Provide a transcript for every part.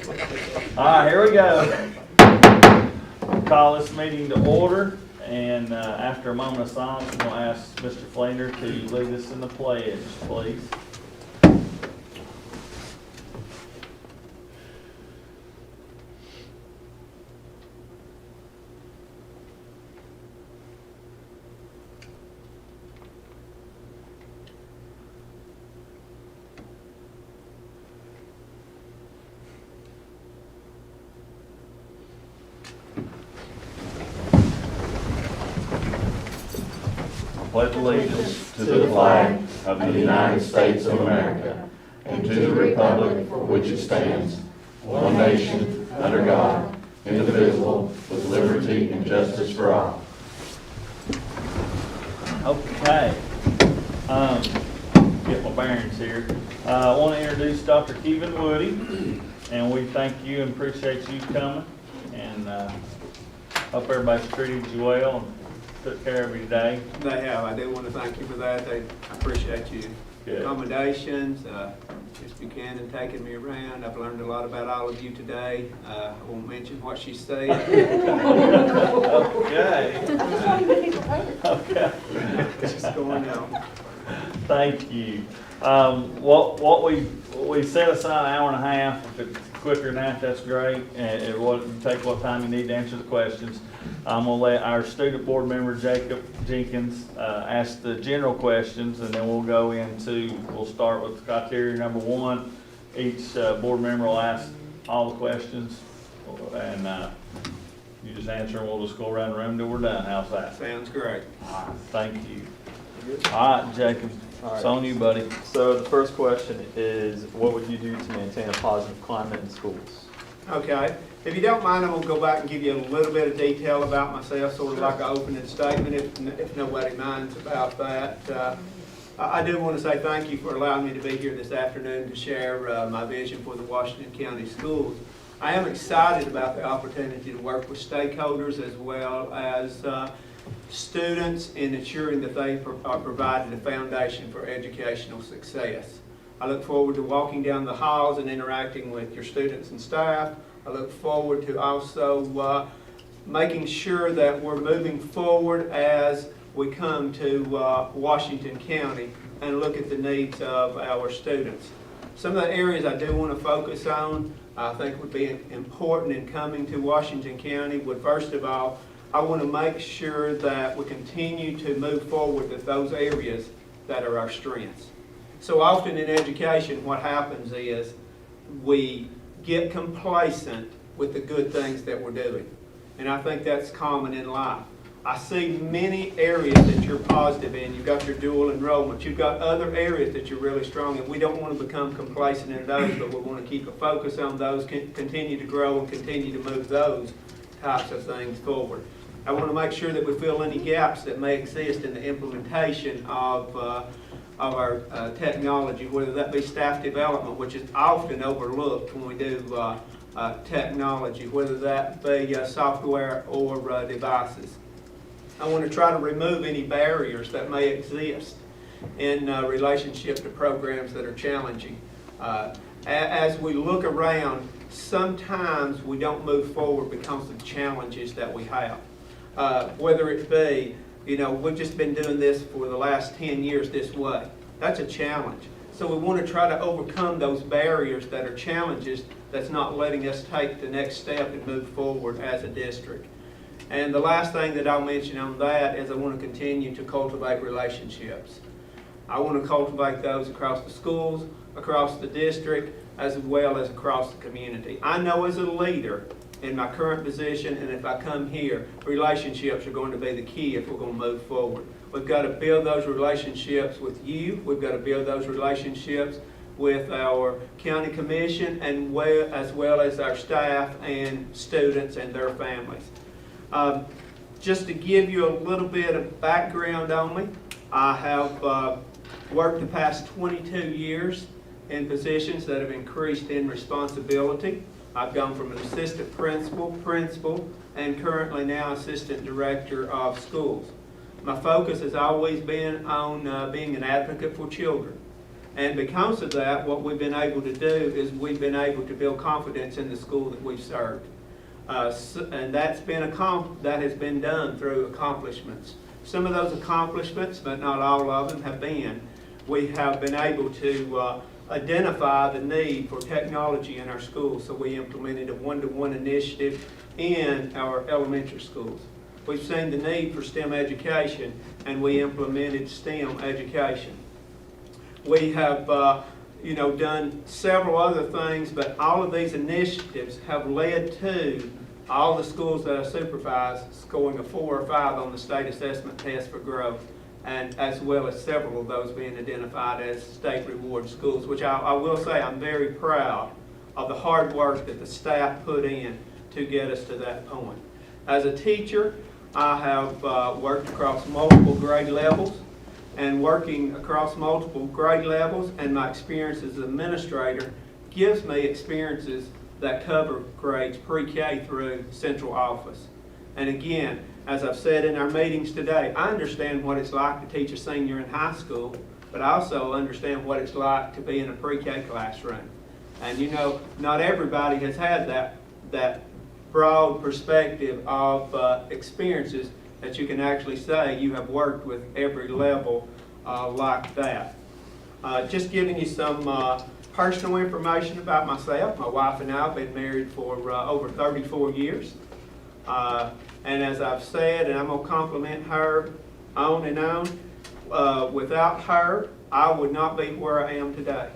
All right, here we go. Call this meeting to order, and after a moment of silence, I'm going to ask Mr. Fleener to lead us in the pledge, please. Pledge allegiance to the flag of the United States of America and to the republic for which it stands, one nation, under God, indivisible, with liberty and justice for all. Okay. Get my bearings here. I want to introduce Dr. Keevin Woody, and we thank you and appreciate you coming, and hope everybody's treated you well and took care of you today. They have. I do want to thank you for that. I appreciate you. Good. Accommodations, Ms. Buchanan taking me around. I've learned a lot about all of you today. I won't mention what she said. Okay. Okay. Just going on. Thank you. What we set aside an hour and a half. If it's quicker than that, that's great. And it will take what time you need to answer the questions. I'm going to let our student board member, Jacob Jenkins, ask the general questions, and then we'll start with criteria number one. Each board member will ask all the questions, and you just answer, and we'll just go around the room until we're done. How's that? Sounds great. All right, thank you. All right, Jacob, it's on you, buddy. So the first question is, what would you do to maintain a positive climate in schools? Okay. If you don't mind, I'm going to go back and give you a little bit of detail about myself, sort of like an opening statement, if nobody minds about that. I do want to say thank you for allowing me to be here this afternoon to share my vision for the Washington County schools. I am excited about the opportunity to work with stakeholders as well as students in ensuring that they are provided a foundation for educational success. I look forward to walking down the halls and interacting with your students and staff. I look forward to also making sure that we're moving forward as we come to Washington County and look at the needs of our students. Some of the areas I do want to focus on, I think would be important in coming to Washington County would, first of all, I want to make sure that we continue to move forward with those areas that are our strengths. So often in education, what happens is we get complacent with the good things that we're doing. And I think that's common in life. I see many areas that you're positive in. You've got your dual enrollment. You've got other areas that you're really strong in. We don't want to become complacent in those, but we want to keep a focus on those, continue to grow, and continue to move those types of things forward. I want to make sure that we fill any gaps that may exist in the implementation of our technology, whether that be staff development, which is often overlooked when we do technology, whether that be software or devices. I want to try to remove any barriers that may exist in relationship to programs that are challenging. As we look around, sometimes we don't move forward because of challenges that we have. Whether it be, we've just been doing this for the last 10 years this way. That's a challenge. So we want to try to overcome those barriers that are challenges that's not letting us take the next step and move forward as a district. And the last thing that I'll mention on that is I want to continue to cultivate relationships. I want to cultivate those across the schools, across the district, as well as across the community. I know as a leader in my current position, and if I come here, relationships are going to be the key if we're going to move forward. We've got to build those relationships with you. We've got to build those relationships with our county commission, and as well as our staff and students and their families. Just to give you a little bit of background on me, I have worked the past 22 years in positions that have increased in responsibility. I've gone from an assistant principal, and currently now assistant director of schools. My focus has always been on being an advocate for children. And because of that, what we've been able to do is we've been able to build confidence in the school that we've served. And that has been done through accomplishments. Some of those accomplishments, but not all of them, have been, we have been able to identify the need for technology in our schools. So we implemented a one-to-one initiative in our elementary schools. We've seen the need for STEM education, and we implemented STEM education. We have done several other things, but all of these initiatives have led to all the schools that I supervise scoring a 4 or 5 on the state assessment test for growth, and as well as several of those being identified as state reward schools, which I will say I'm very proud of the hard work that the staff put in to get us to that point. As a teacher, I have worked across multiple grade levels, and working across multiple grade levels and my experience as an administrator gives me experiences that cover grades pre-K through central office. And again, as I've said in our meetings today, I understand what it's like to teach a senior in high school, but I also understand what it's like to be in a pre-K classroom. And you know, not everybody has had that broad perspective of experiences that you can actually say you have worked with every level like that. Just giving you some personal information about myself. My wife and I have been married for over 34 years. And as I've said, and I'm going to compliment her on and on, without her, I would not be where I am today.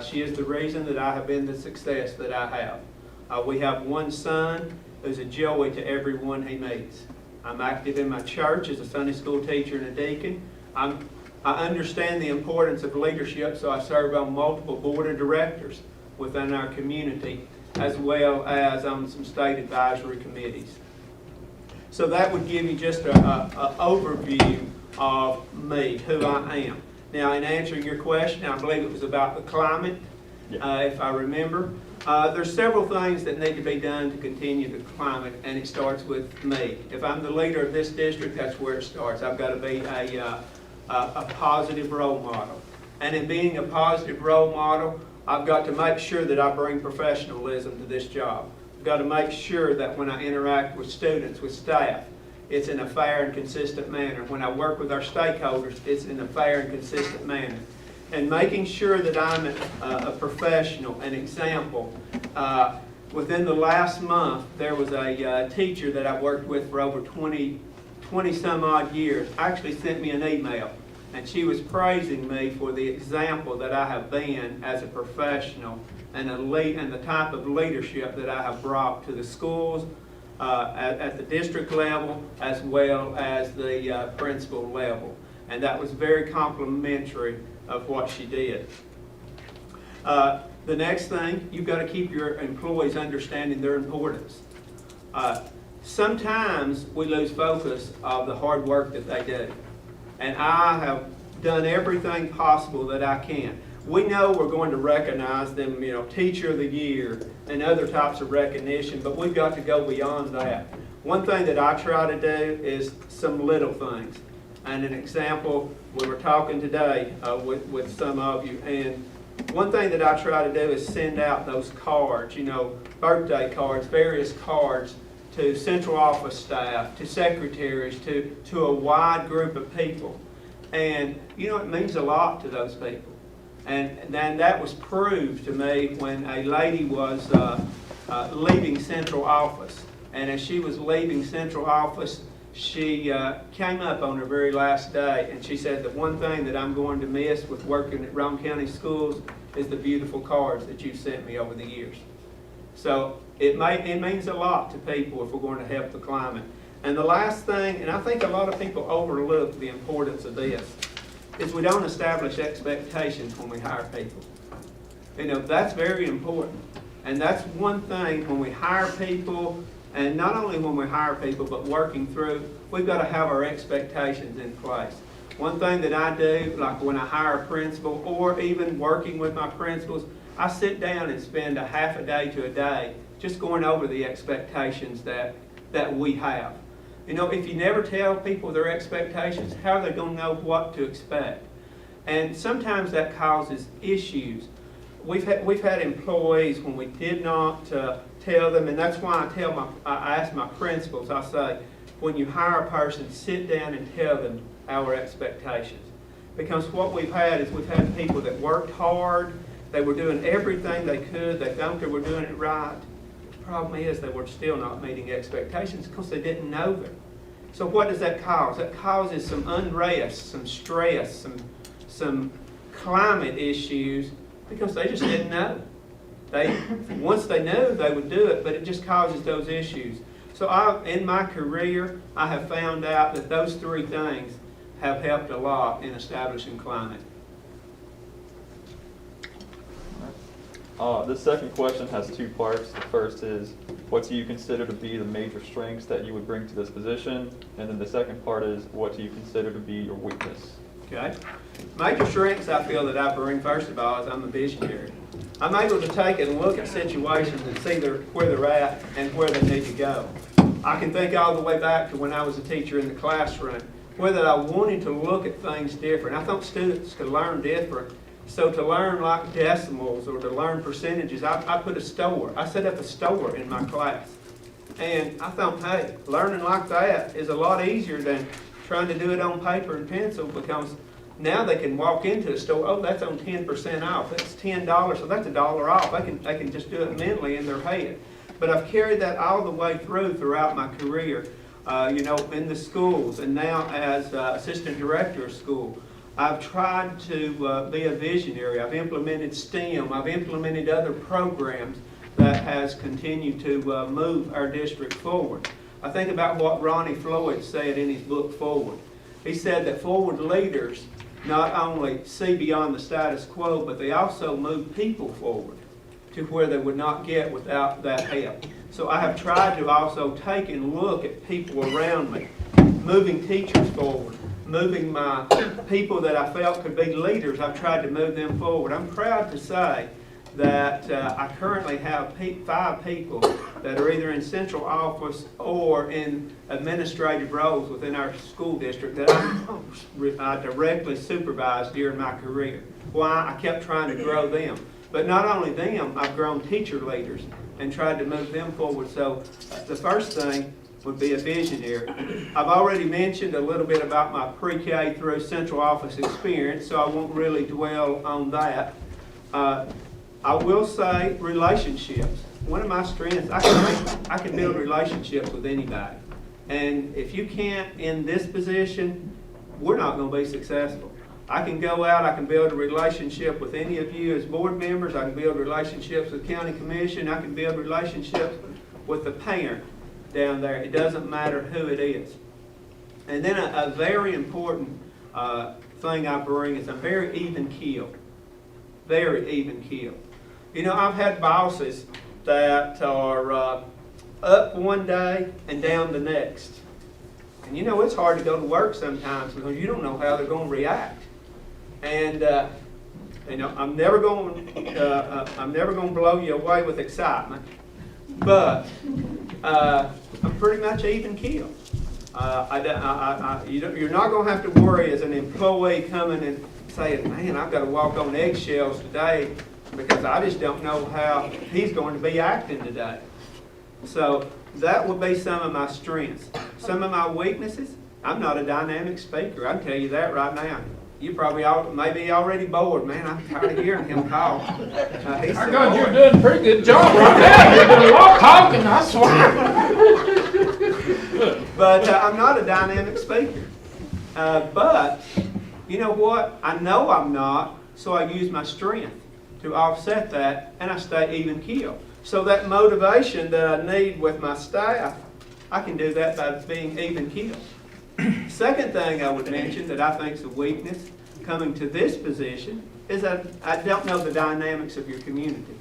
She is the reason that I have been the success that I have. We have one son who's a joy to everyone he meets. I'm active in my church as a Sunday school teacher and a deacon. I understand the importance of leadership, so I serve on multiple board of directors within our community, as well as on some state advisory committees. So that would give you just an overview of me, who I am. Now, in answering your question, I believe it was about the climate, if I remember. There's several things that need to be done to continue the climate, and it starts with me. If I'm the leader of this district, that's where it starts. I've got to be a positive role model. And in being a positive role model, I've got to make sure that I bring professionalism to this job. I've got to make sure that when I interact with students, with staff, it's in a fair and consistent manner. When I work with our stakeholders, it's in a fair and consistent manner. And making sure that I'm a professional, an example. Within the last month, there was a teacher that I've worked with for over 20 some odd years, actually sent me an email. And she was praising me for the example that I have been as a professional and the type of leadership that I have brought to the schools at the district level as well as the principal level. And that was very complimentary of what she did. The next thing, you've got to keep your employees understanding their importance. Sometimes we lose focus of the hard work that they do. And I have done everything possible that I can. We know we're going to recognize them, Teacher of the Year and other types of recognition, but we've got to go beyond that. One thing that I try to do is some little things. And an example, we were talking today with some of you, and one thing that I try to do is send out those cards, birthday cards, various cards to central office staff, to secretaries, to a wide group of people. And, it means a lot to those people. And then that was proved to me when a lady was leaving central office. And as she was leaving central office, she came up on her very last day and she said, the one thing that I'm going to miss with working at Rome County Schools is the beautiful cards that you've sent me over the years. So it means a lot to people if we're going to help the climate. And the last thing, and I think a lot of people overlook the importance of this, is we don't establish expectations when we hire people. That's very important. And that's one thing when we hire people, and not only when we hire people, but working through, we've got to have our expectations in place. One thing that I do, like when I hire a principal, or even working with my principals, I sit down and spend a half a day to a day just going over the expectations that we have. If you never tell people their expectations, how are they going to know what to expect? And sometimes that causes issues. We've had employees when we did not tell them, and that's why I ask my principals, I say, when you hire a person, sit down and tell them our expectations. Because what we've had is we've had people that worked hard, they were doing everything they could, they thought they were doing it right. The problem is they were still not meeting expectations because they didn't know them. So what does that cause? That causes some unrest, some stress, some climate issues because they just didn't know. Once they knew, they would do it, but it just causes those issues. So in my career, I have found out that those three things have helped a lot in establishing climate. This second question has two parts. The first is, what do you consider to be the major strengths that you would bring to this position? And then the second part is, what do you consider to be your weakness? Okay. Major strengths I feel that I bring, first of all, is I'm a visionary. I'm able to take and look at situations and see where they're at and where they need to go. I can think all the way back to when I was a teacher in the classroom, whether I wanted to look at things different. I thought students could learn different. So to learn like decimals or to learn percentages, I put a store. I set up a store in my class. And I thought, hey, learning like that is a lot easier than trying to do it on paper and pencil, because now they can walk into the store, oh, that's on 10% off. That's $10, so that's $1 off. They can just do it mentally in their head. But I've carried that all the way throughout my career, in the schools, and now as assistant director of school. I've tried to be a visionary. I've implemented STEM. I've implemented other programs that has continued to move our district forward. I think about what Ronnie Floyd said in his book, Forward. He said that forward leaders not only see beyond the status quo, but they also move people forward to where they would not get without that help. So I have tried to also take and look at people around me, moving teachers forward, moving my people that I felt could be leaders. I've tried to move them forward. I'm proud to say that I currently have 5 people that are either in central office or in administrative roles within our school district that I directly supervised during my career. Why? I kept trying to grow them. But not only them, I've grown teacher leaders and tried to move them forward. So the first thing would be a visionary. I've already mentioned a little bit about my pre-K through central office experience, so I won't really dwell on that. I will say relationships. One of my strengths, I can build relationships with anybody. And if you can't in this position, we're not going to be successful. I can go out, I can build a relationship with any of you as board members, I can build relationships with county commission, I can build relationships with the parent down there. It doesn't matter who it is. And then a very important thing I bring is I'm very even-keeled. Very even-keeled. You know, I've had bosses that are up one day and down the next. And you know, it's hard to go to work sometimes because you don't know how they're going to react. And I'm never going to blow you away with excitement, but I'm pretty much even keeled. You're not going to have to worry as an employee coming and saying, "Man, I've got to walk on eggshells today because I just don't know how he's going to be acting today." So that would be some of my strengths. Some of my weaknesses, I'm not a dynamic speaker. I can tell you that right now. You probably maybe already bored. Man, I'm tired of hearing him talk. I thought you were doing a pretty good job right now. You're doing a lot of talking, I swear. But I'm not a dynamic speaker. But you know what? I know I'm not, so I use my strength to offset that, and I stay even keeled. So that motivation that I need with my staff, I can do that by being even keeled. Second thing I would mention that I think is a weakness coming to this position is that I don't know the dynamics of your community.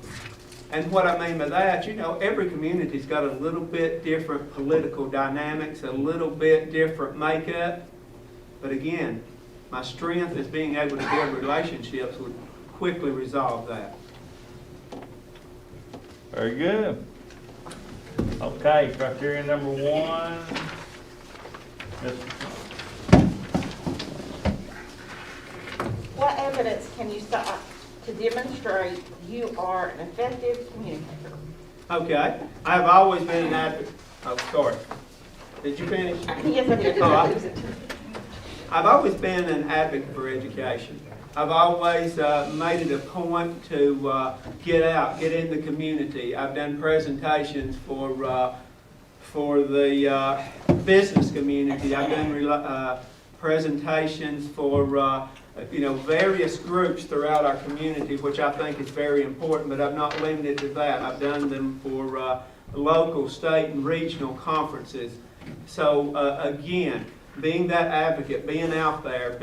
And what I mean by that, you know, every community's got a little bit different political dynamics, a little bit different makeup. But again, my strength is being able to build relationships would quickly resolve that. Very good. Okay, criteria number 1. what evidence can you cite to demonstrate you are an effective communicator? Okay, I've always been an advocate. Oh, sorry. Did you finish? Yes, I did. Oh, I've always been an advocate for education. I've always made it a point to get out, get in the community. I've done presentations for the business community. I've done presentations for various groups throughout our community, which I think is very important, but I'm not limited to that. I've done them for local, state, and regional conferences. So again, being that advocate, being out there,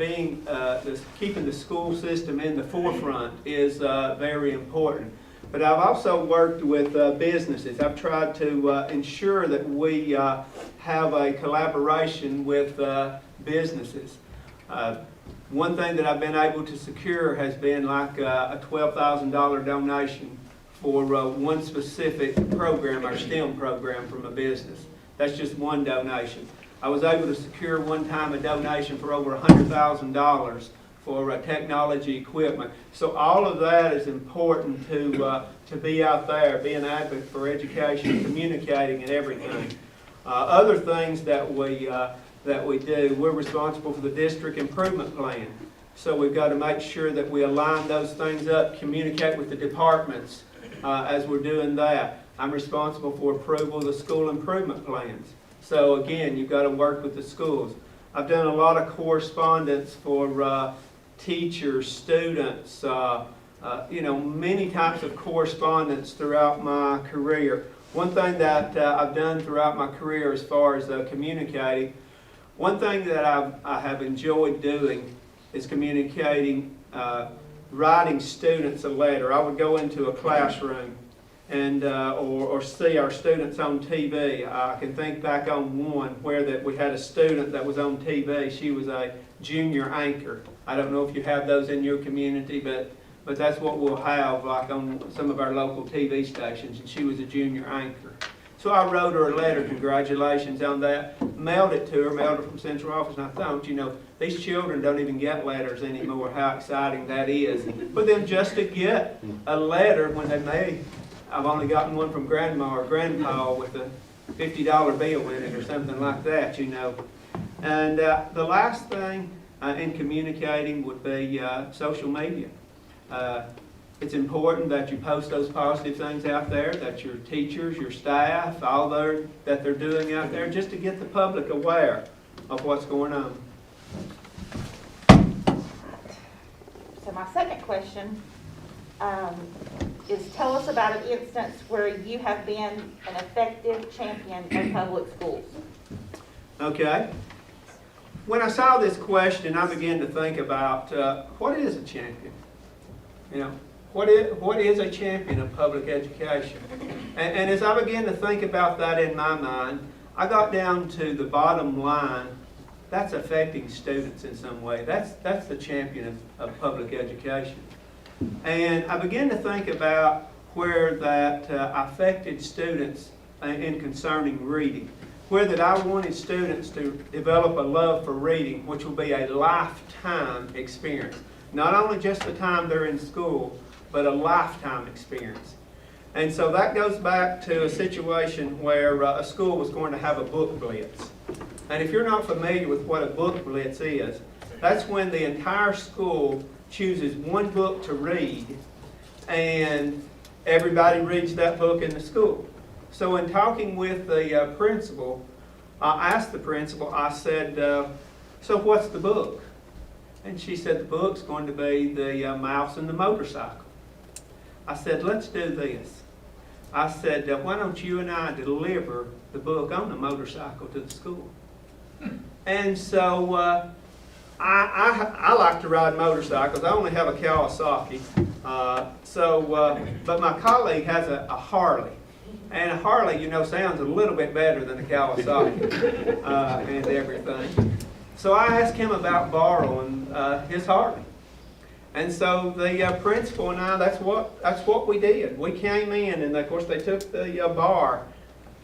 keeping the school system in the forefront is very important. But I've also worked with businesses. I've tried to ensure that we have a collaboration with businesses. One thing that I've been able to secure has been like a $12,000 donation for one specific program, our STEM program, from a business. That's just one donation. I was able to secure one time a donation for over $100,000 for technology equipment. So all of that is important to be out there, be an advocate for education, communicating, and everything. Other things that we do, we're responsible for the district improvement plan. So we've got to make sure that we align those things up, communicate with the departments as we're doing that. I'm responsible for approval of the school improvement plans. So again, you've got to work with the schools. I've done a lot of correspondence for teachers, students, many types of correspondence throughout my career. One thing that I've done throughout my career as far as communicating, one thing that I have enjoyed doing is communicating, writing students a letter. I would go into a classroom and or see our students on TV. I can think back on one where we had a student that was on TV. She was a junior anchor. I don't know if you have those in your community, but that's what we'll have like on some of our local TV stations, and she was a junior anchor. So I wrote her a letter, congratulations on that, mailed it to her, mailed it from central office, and I thought, these children don't even get letters anymore, how exciting that is. But then just to get a letter when I've only gotten one from grandma or grandpa with a $50 bill in it or something like that, And the last thing in communicating would be social media. It's important that you post those positive things out there, that your teachers, your staff, all that they're doing out there, just to get the public aware of what's going on. So my second question is tell us about an instance where you have been an effective champion of public schools. Okay. When I saw this question, I began to think about what is a champion? What is a champion of public education? And as I began to think about that in my mind, I got down to the bottom line. That's affecting students in some way. That's the champion of public education. And I began to think about where that affected students in concerning reading. Where that I wanted students to develop a love for reading, which will be a lifetime experience. Not only just the time they're in school, but a lifetime experience. And so that goes back to a situation where a school was going to have a book blitz. And if you're not familiar with what a book blitz is, that's when the entire school chooses one book to read and everybody reads that book in the school. So in talking with the principal, I asked the principal, I said, so what's the book? And she said, the book's going to be the Mouse and the Motorcycle. I said, let's do this. I said, why don't you and I deliver the book on the motorcycle to the school? And so I like to ride motorcycles. I only have a Kawasaki. But my colleague has a Harley. And a Harley, sounds a little bit better than a Kawasaki and everything. So I asked him about borrowing his Harley. And so the principal and I, that's what we did. We came in, and of course they took the bar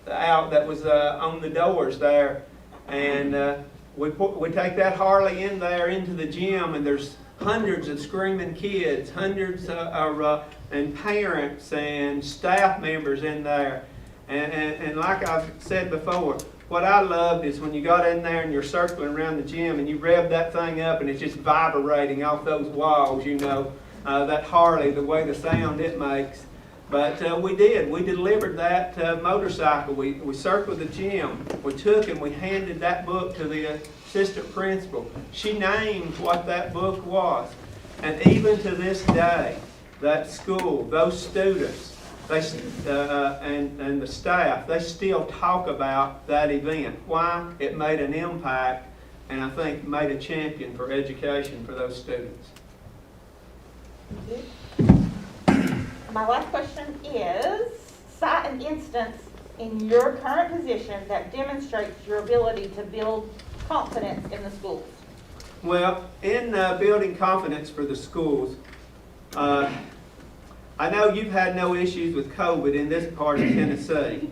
out that was on the doors there, and we take that Harley in there into the gym, and there's hundreds of screaming kids, hundreds and parents and staff members in there. And like I've said before, what I loved is when you got in there and you're circling around the gym and you rev that thing up and it's just vibrating off those walls, you know, that Harley, the way the sound it makes. But we delivered that motorcycle. We circled the gym. We took and we handed that book to the assistant principal. She named what that book was. And even to this day, that school, those students, and the staff, they still talk about that event. Why? It made an impact and I think made a champion for education for those students. My last question is, cite an instance in your current position that demonstrates your ability to build confidence in the schools. Well, in building confidence for the schools, I know you've had no issues with COVID in this part of Tennessee,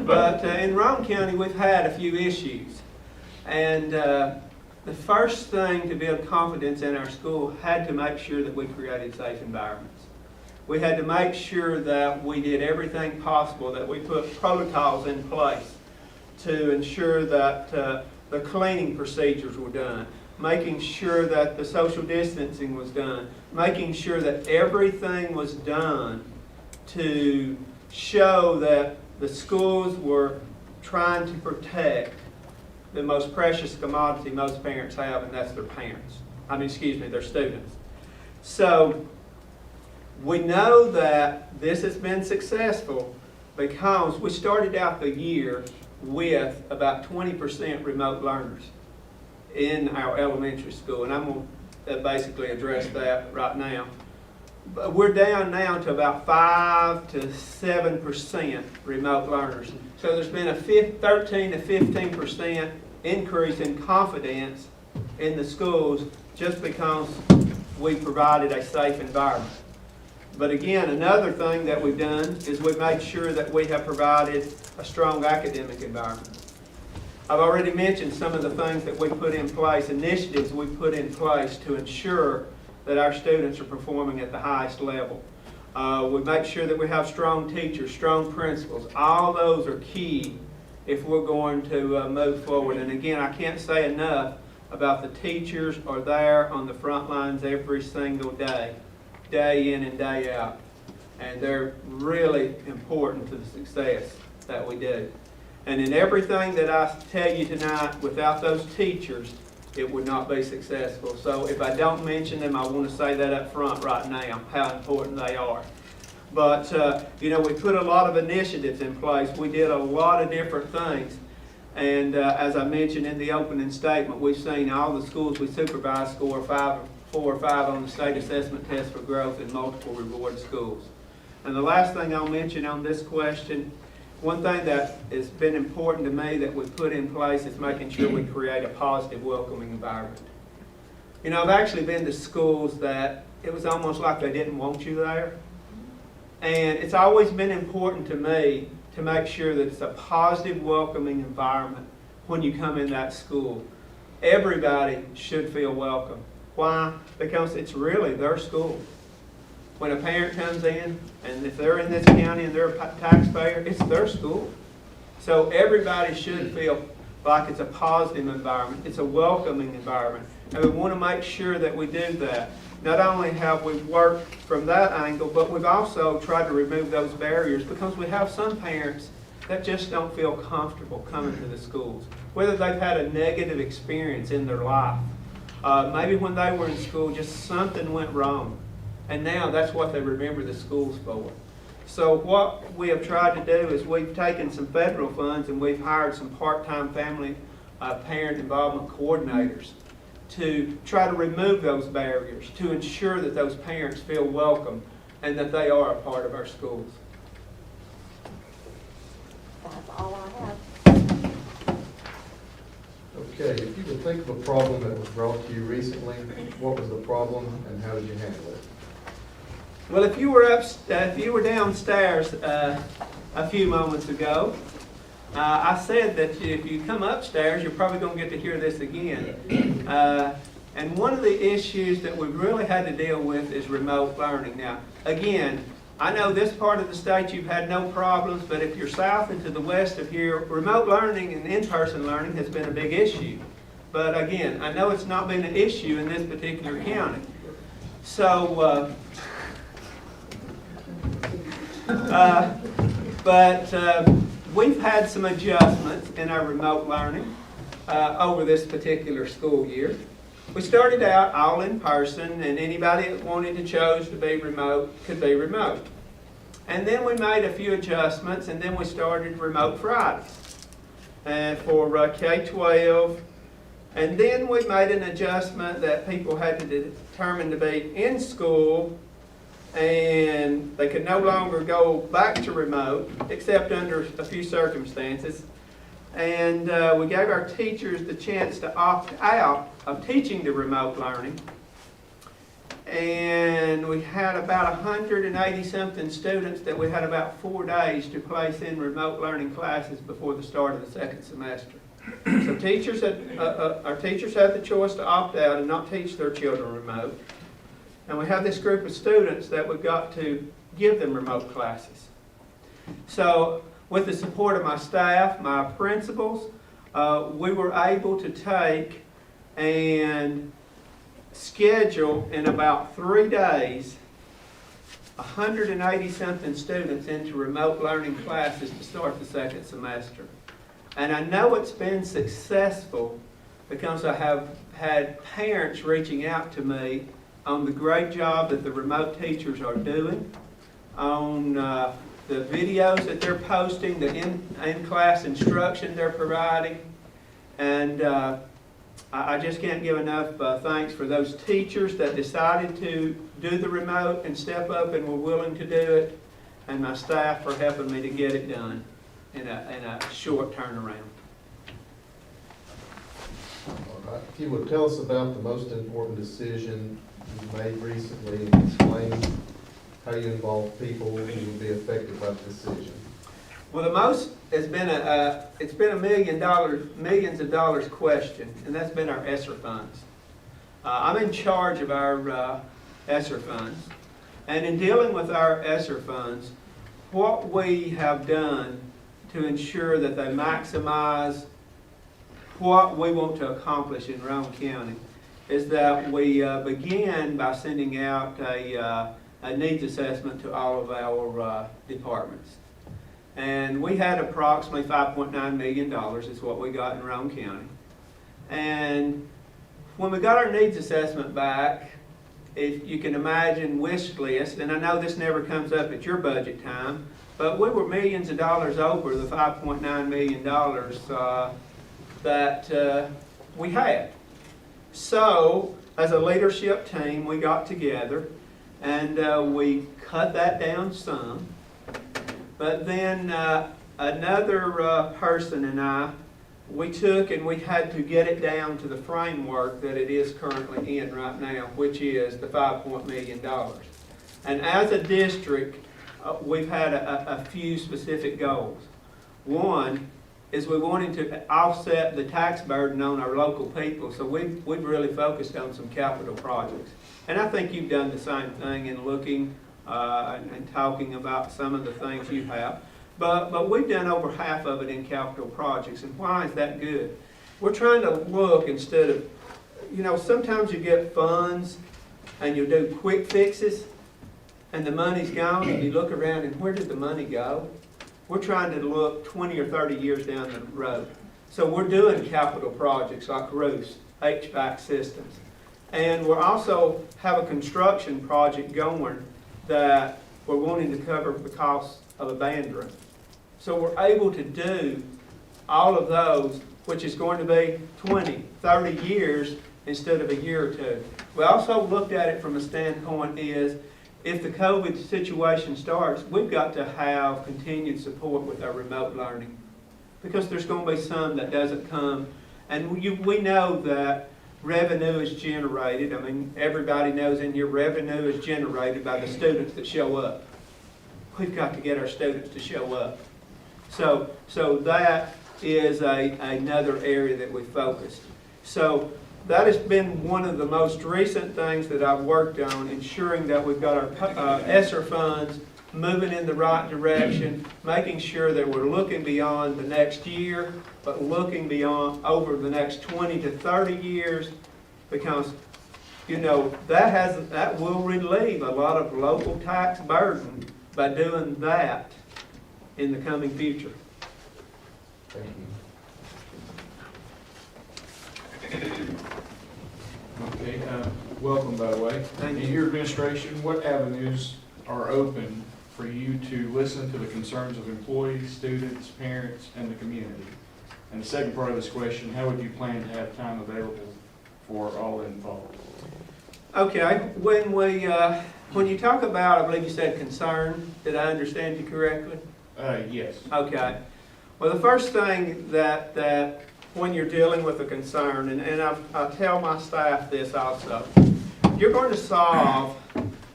but in Rome County we've had a few issues. And the first thing to build confidence in our school had to make sure that we created safe environments. We had to make sure that we did everything possible, that we put protocols in place to ensure that the cleaning procedures were done, making sure that the social distancing was done, making sure that everything was done to show that the schools were trying to protect the most precious commodity most parents have, and that's their their students. So we know that this has been successful because we started out the year with about 20% remote learners in our elementary school, and I'm going to basically address that right now. But we're down now to about 5 to 7% remote learners. So there's been a 13 to 15% increase in confidence in the schools just because we provided a safe environment. But again, another thing that we've done is we've made sure that we have provided a strong academic environment. I've already mentioned some of the things that we put in place, initiatives we put in place to ensure that our students are performing at the highest level. We make sure that we have strong teachers, strong principals. All those are key if we're going to move forward. And again, I can't say enough about the teachers are there on the front lines every single day, day in and day out. And they're really important to the success that we do. And in everything that I tell you tonight, without those teachers, it would not be successful. So if I don't mention them, I want to say that up front right now, how important they are. But, we put a lot of initiatives in place. We did a lot of different things. And as I mentioned in the opening statement, we've seen all the schools we supervise score 4 or 5 on the state assessment test for growth in multiple reward schools. And the last thing I'll mention on this question, one thing that has been important to me that we've put in place is making sure we create a positive, welcoming environment. I've actually been to schools that it was almost like they didn't want you there. And it's always been important to me to make sure that it's a positive, welcoming environment when you come in that school. Everybody should feel welcome. Why? Because it's really their school. When a parent comes in, and if they're in this county and they're a taxpayer, it's their school. So everybody should feel like it's a positive environment. It's a welcoming environment. And we want to make sure that we do that. Not only have we worked from that angle, but we've also tried to remove those barriers because we have some parents that just don't feel comfortable coming to the schools. Whether they've had a negative experience in their life. Maybe when they were in school, just something went wrong. And now that's what they remember the schools for. So what we have tried to do is we've taken some federal funds and we've hired some part-time family parent involvement coordinators to try to remove those barriers, to ensure that those parents feel welcome and that they are a part of our schools. That's all I have. Okay, if you could think of a problem that was brought to you recently, what was the problem and how did you handle it? Well, if you were downstairs a few moments ago, I said that if you come upstairs, you're probably going to get to hear this again. And one of the issues that we've really had to deal with is remote learning. Now, again, I know this part of the state you've had no problems, but if you're south and to the west of here, remote learning and in-person learning has been a big issue. But again, I know it's not been an issue in this particular county. So, we've had some adjustments in our remote learning over this particular school year. We started out all in person, and anybody that wanted to choose to be remote could be remote. And then we made a few adjustments, and then we started remote Fridays for K-12. And then we made an adjustment that people had to determine to be in school, and they could no longer go back to remote, except under a few circumstances. And we gave our teachers the chance to opt out of teaching the remote learning. And we had about 180-something students that we had about 4 days to place in remote learning classes before the start of the second semester. So teachers our teachers had the choice to opt out and not teach their children remote. And we have this group of students that we've got to give them remote classes. So with the support of my staff, my principals, we were able to take and schedule in about 3 days 180-something students into remote learning classes to start the second semester. And I know it's been successful because I have had parents reaching out to me on the great job that the remote teachers are doing, on the videos that they're posting, the in-class instruction they're providing. And I just can't give enough thanks for those teachers that decided to do the remote and step up and were willing to do it, and my staff for helping me to get it done in a short turnaround. All right. If you would tell us about the most important decision you made recently and explain how you involve people who will be affected by the decision. Well, the most has been it's been millions of dollars question, and that's been our ESSER funds. I'm in charge of our ESSER funds, and in dealing with our ESSER funds, what we have done to ensure that they maximize what we want to accomplish in Roane County is that we begin by sending out a needs assessment to all of our departments. And we had approximately $5.9 million is what we got in Roane County. And when we got our needs assessment back, if you can imagine wish list, and I know this never comes up at your budget time, but we were millions of dollars over the $5.9 million that we had. So, as a leadership team, we got together and we cut that down some. But then another person and I, we took and we had to get it down to the framework that it is currently in right now, which is the $5 million. And as a district, we've had a few specific goals. One is we wanted to offset the tax burden on our local people, so we've really focused on some capital projects. And I think you've done the same thing in looking and talking about some of the things you have. But we've done over half of it in capital projects. And why is that good? We're trying to look instead of, you know, sometimes you get funds and you do quick fixes and the money's gone and you look around and where did the money go? We're trying to look 20 or 30 years down the road. So we're doing capital projects like roofs, HVAC systems. And we also have a construction project going that we're wanting to cover the cost of a band room. So we're able to do all of those, which is going to be 20, 30 years instead of a year or two. We also looked at it from a standpoint is, if the COVID situation starts, we've got to have continued support with our remote learning because there's going to be some that doesn't come. And we know that revenue is generated. I mean, everybody knows in here revenue is generated by the students that show up. We've got to get our students to show up. So that is another area that we focused. So that has been one of the most recent things that I've worked on, ensuring that we've got our ESSER funds moving in the right direction, making sure that we're looking beyond the next year, but looking beyond over the next 20 to 30 years, because that will relieve a lot of local tax burden by doing that in the coming future. Thank you. Okay, welcome, by the way. Thank you. In your administration, what avenues are open for you to listen to the concerns of employees, students, parents, and the community? And the second part of this question, how would you plan to have time available for all involved? Okay, when you talk about, I believe you said concern, did I understand you correctly? Yes. Okay. Well, the first thing that when you're dealing with a concern, and I tell my staff this also, you're going to solve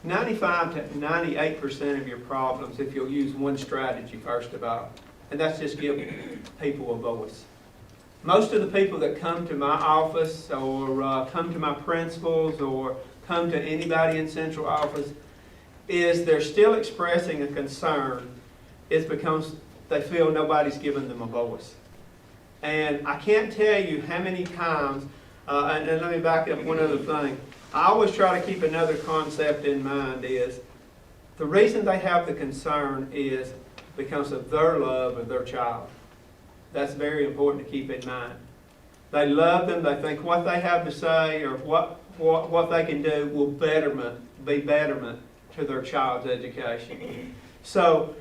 95 to 98% of your problems if you'll use one strategy first of all, and that's just give people a voice. Most of the people that come to my office or come to my principals or come to anybody in central office is they're still expressing a concern. It's because they feel nobody's giving them a voice. And I can't tell you how many times, and let me back up one other thing. I always try to keep another concept in mind is the reason they have the concern is because of their love of their child. That's very important to keep in mind. They love them, they think what they have to say or what they can do will be betterment to their child's education. So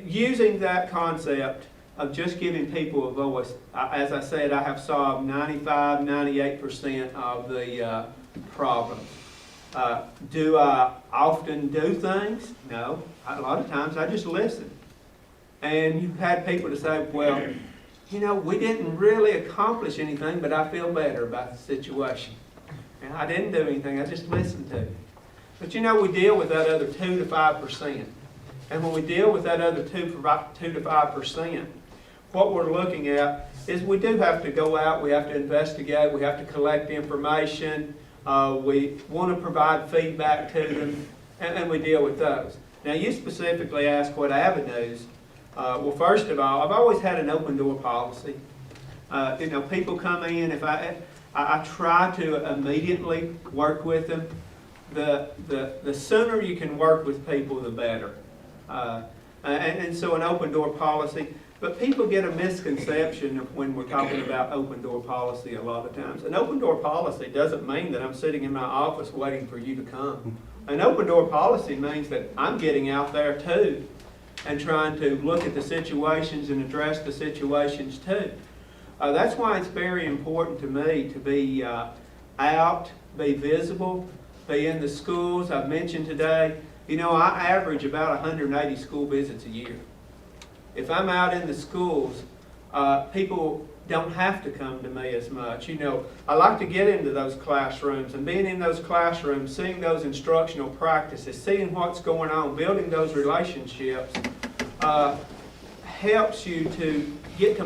using that concept of just giving people a voice, as I said, I have solved 95, 98% of the problems. Do I often do things? No. A lot of times I just listen. And you've had people to say, well, we didn't really accomplish anything, but I feel better about the situation. And I didn't do anything, I just listened to you. But we deal with that other 2 to 5%. And when we deal with that other 2 to 5%, what we're looking at is we do have to go out, we have to investigate, we have to collect information, we want to provide feedback to them, and we deal with those. Now you specifically asked what avenues. Well, first of all, I've always had an open door policy. People come in, if I try to immediately work with them. The sooner you can work with people, the better. And so an open door policy. But people get a misconception of when we're talking about open door policy a lot of times. An open door policy doesn't mean that I'm sitting in my office waiting for you to come. An open door policy means that I'm getting out there too and trying to look at the situations and address the situations too. That's why it's very important to me to be out, be visible, be in the schools. I've mentioned today, I average about 180 school visits a year. If I'm out in the schools, people don't have to come to me as much. I like to get into those classrooms, and being in those classrooms, seeing those instructional practices, seeing what's going on, building those relationships, helps you to get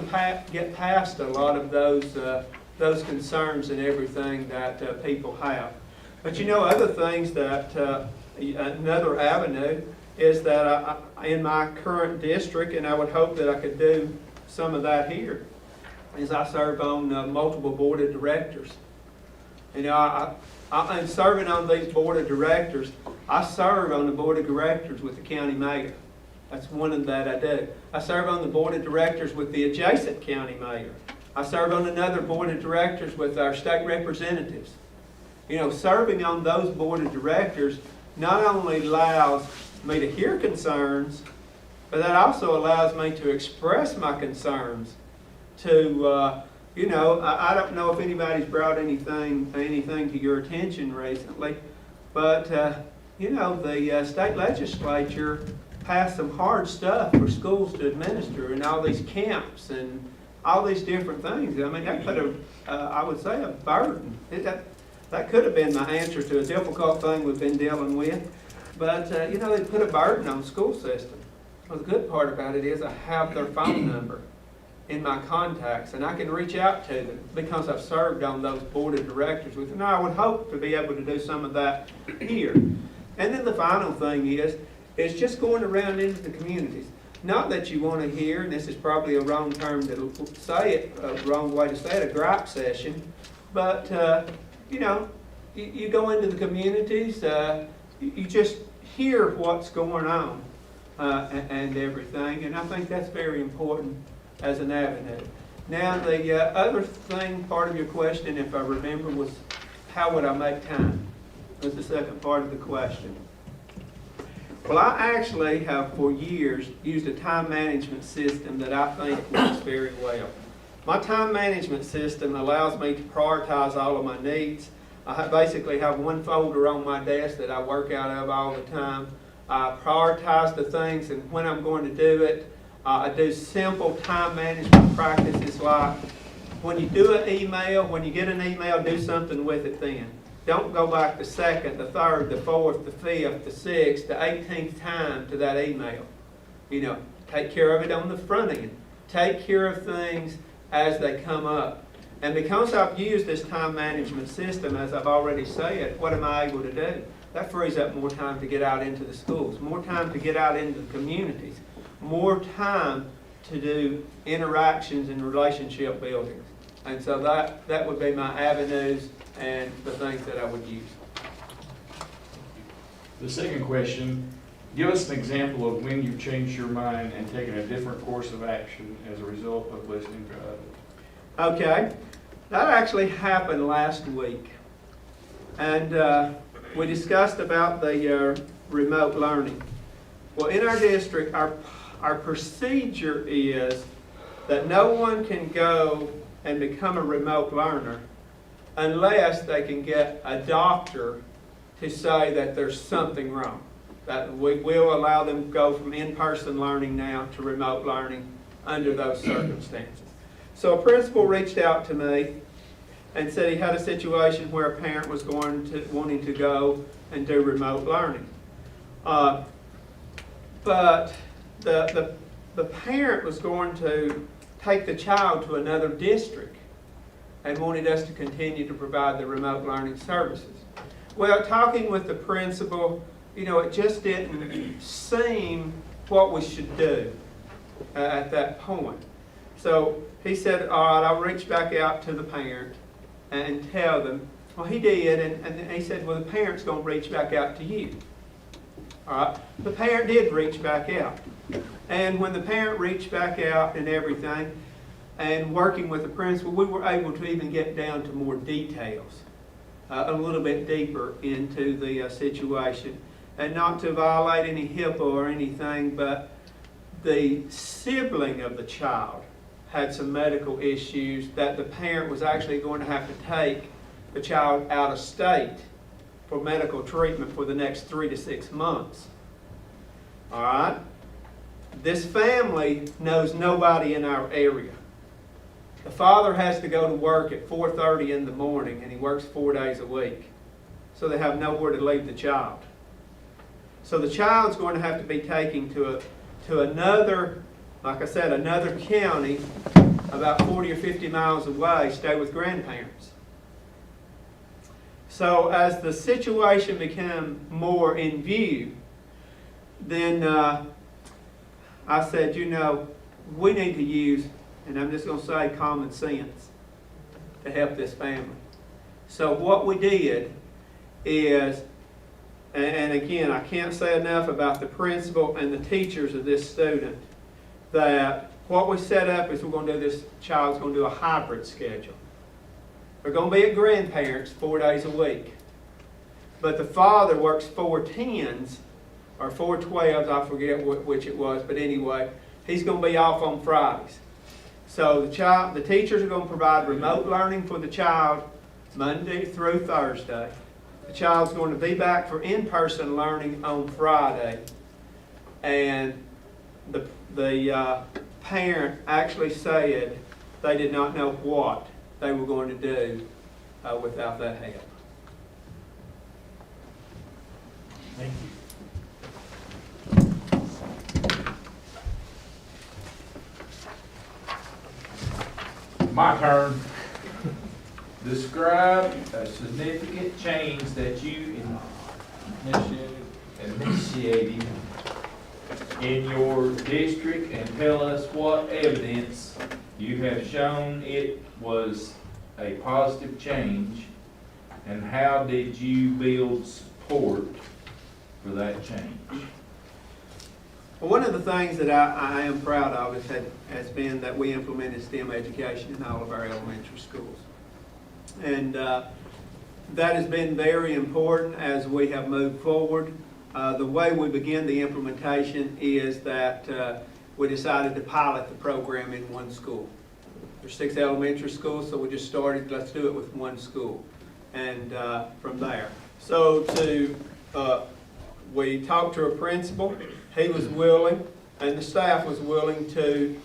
past a lot of those concerns and everything that people have. But other things that, another avenue is that in my current district, and I would hope that I could do some of that here, is I serve on multiple board of directors. I'm serving on these board of directors. I serve on the board of directors with the county mayor. That's one of that I do. I serve on the board of directors with the adjacent county mayor. I serve on another board of directors with our state representatives. Serving on those board of directors not only allows me to hear concerns, but that also allows me to express my concerns to, I don't know if anybody's brought anything to your attention recently, but, the state legislature passed some hard stuff for schools to administer and all these camps and all these different things. I mean, that put I would say, a burden. That could have been my answer to a difficult thing we've been dealing with. But, they put a burden on the school system. Well, the good part about it is I have their phone number. in my contacts, and I can reach out to them because I've served on those board of directors with them. Now, I would hope to be able to do some of that here. And then the final thing is just going around into the communities. Not that you want to hear, and this is probably a wrong term to say it, a wrong way to say it, a gripe session, but, you know, you go into the communities, you just hear what's going on and everything, and I think that's very important as an avenue. Now, the other thing, part of your question, if I remember, was how would I make time? Was the second part of the question. Well, I actually have for years used a time management system that I think works very well. My time management system allows me to prioritize all of my needs. I basically have one folder on my desk that I work out of all the time. I prioritize the things and when I'm going to do it. I do simple time management practices like when you do an email, when you get an email, do something with it then. Don't go back the second, the third, the fourth, the fifth, the sixth, the 18th time to that email. You know, take care of it on the front end. Take care of things as they come up. And because I've used this time management system, as I've already said, what am I able to do? That frees up more time to get out into the schools, more time to get out into the communities, more time to do interactions and relationship building. And so that would be my avenues and the things that I would use. The second question, give us an example of when you've changed your mind and taken a different course of action as a result of listening to others. Okay, that actually happened last week. And we discussed about the remote learning. Well, in our district, our procedure is that no one can go and become a remote learner unless they can get a doctor to say that there's something wrong. That we will allow them to go from in-person learning now to remote learning under those circumstances. So a principal reached out to me and said he had a situation where a parent was wanting to go and do remote learning. But the parent was going to take the child to another district and wanted us to continue to provide the remote learning services. Well, talking with the principal, you know, it just didn't seem what we should do at that point. So he said, all right, I'll reach back out to the parent and tell them. Well, he did, and he said, well, the parent's going to reach back out to you. All right, the parent did reach back out. And when the parent reached back out and everything, and working with the principal, we were able to even get down to more details, a little bit deeper into the situation. And not to violate any HIPAA or anything, but the sibling of the child had some medical issues that the parent was actually going to have to take the child out of state for medical treatment for the next 3 to 6 months. All right? This family knows nobody in our area. The father has to go to work at 4:30 in the morning, and he works 4 days a week. So they have nowhere to leave the child. So the child's going to have to be taken to another, like I said, another county about 40 or 50 miles away, stay with grandparents. So as the situation became more in view, then I said, you know, we need to use, and I'm just going to say common sense to help this family. So what we did is, and again, I can't say enough about the principal and the teachers of this student, that what we set up is we're going to do this child's going to do a hybrid schedule. They're going to be at grandparents 4 days a week. But the father works 4 10s or 4 12s, I forget which it was, but anyway, he's going to be off on Fridays. So the teachers are going to provide remote learning for the child Monday through Thursday. The child's going to be back for in-person learning on Friday. And the parent actually said they did not know what they were going to do without that help. Thank you. My turn. Describe a significant change that you initiated in your district and tell us what evidence you have shown it was a positive change, and how did you build support for that change? Well, one of the things that I am proud of has been that we implemented STEM education in all of our elementary schools. And that has been very important as we have moved forward. The way we began the implementation is that we decided to pilot the program in one school. There's 6 elementary schools, so we just started, let's do it with one school. And from there. So we talked to a principal, he was willing, and the staff was willing to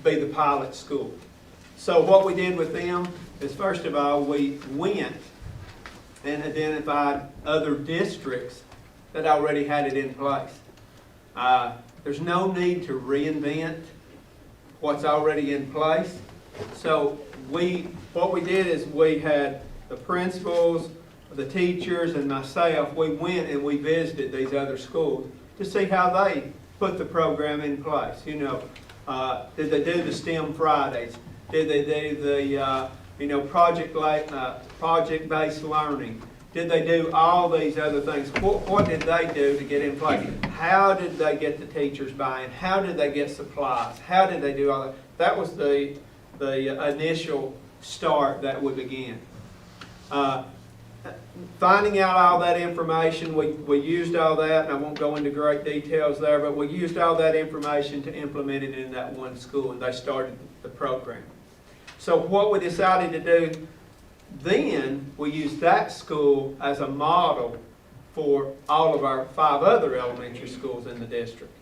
be the pilot school. So what we did with them is, first of all, we went and identified other districts that already had it in place. There's no need to reinvent what's already in place. So what we did is we had the principals, the teachers, and myself, we went and we visited these other schools to see how they put the program in place. You know, did they do the STEM Fridays? Did they do the project-based learning? Did they do all these other things? What did they do to get in place? How did they get the teachers buy-in? How did they get supplies? How did they do all that? That was the initial start that we began. Finding out all that information, we used all that, and I won't go into great details there, but we used all that information to implement it in that one school, and they started the program. So what we decided to do then, we used that school as a model for all of our 5 other elementary schools in the district.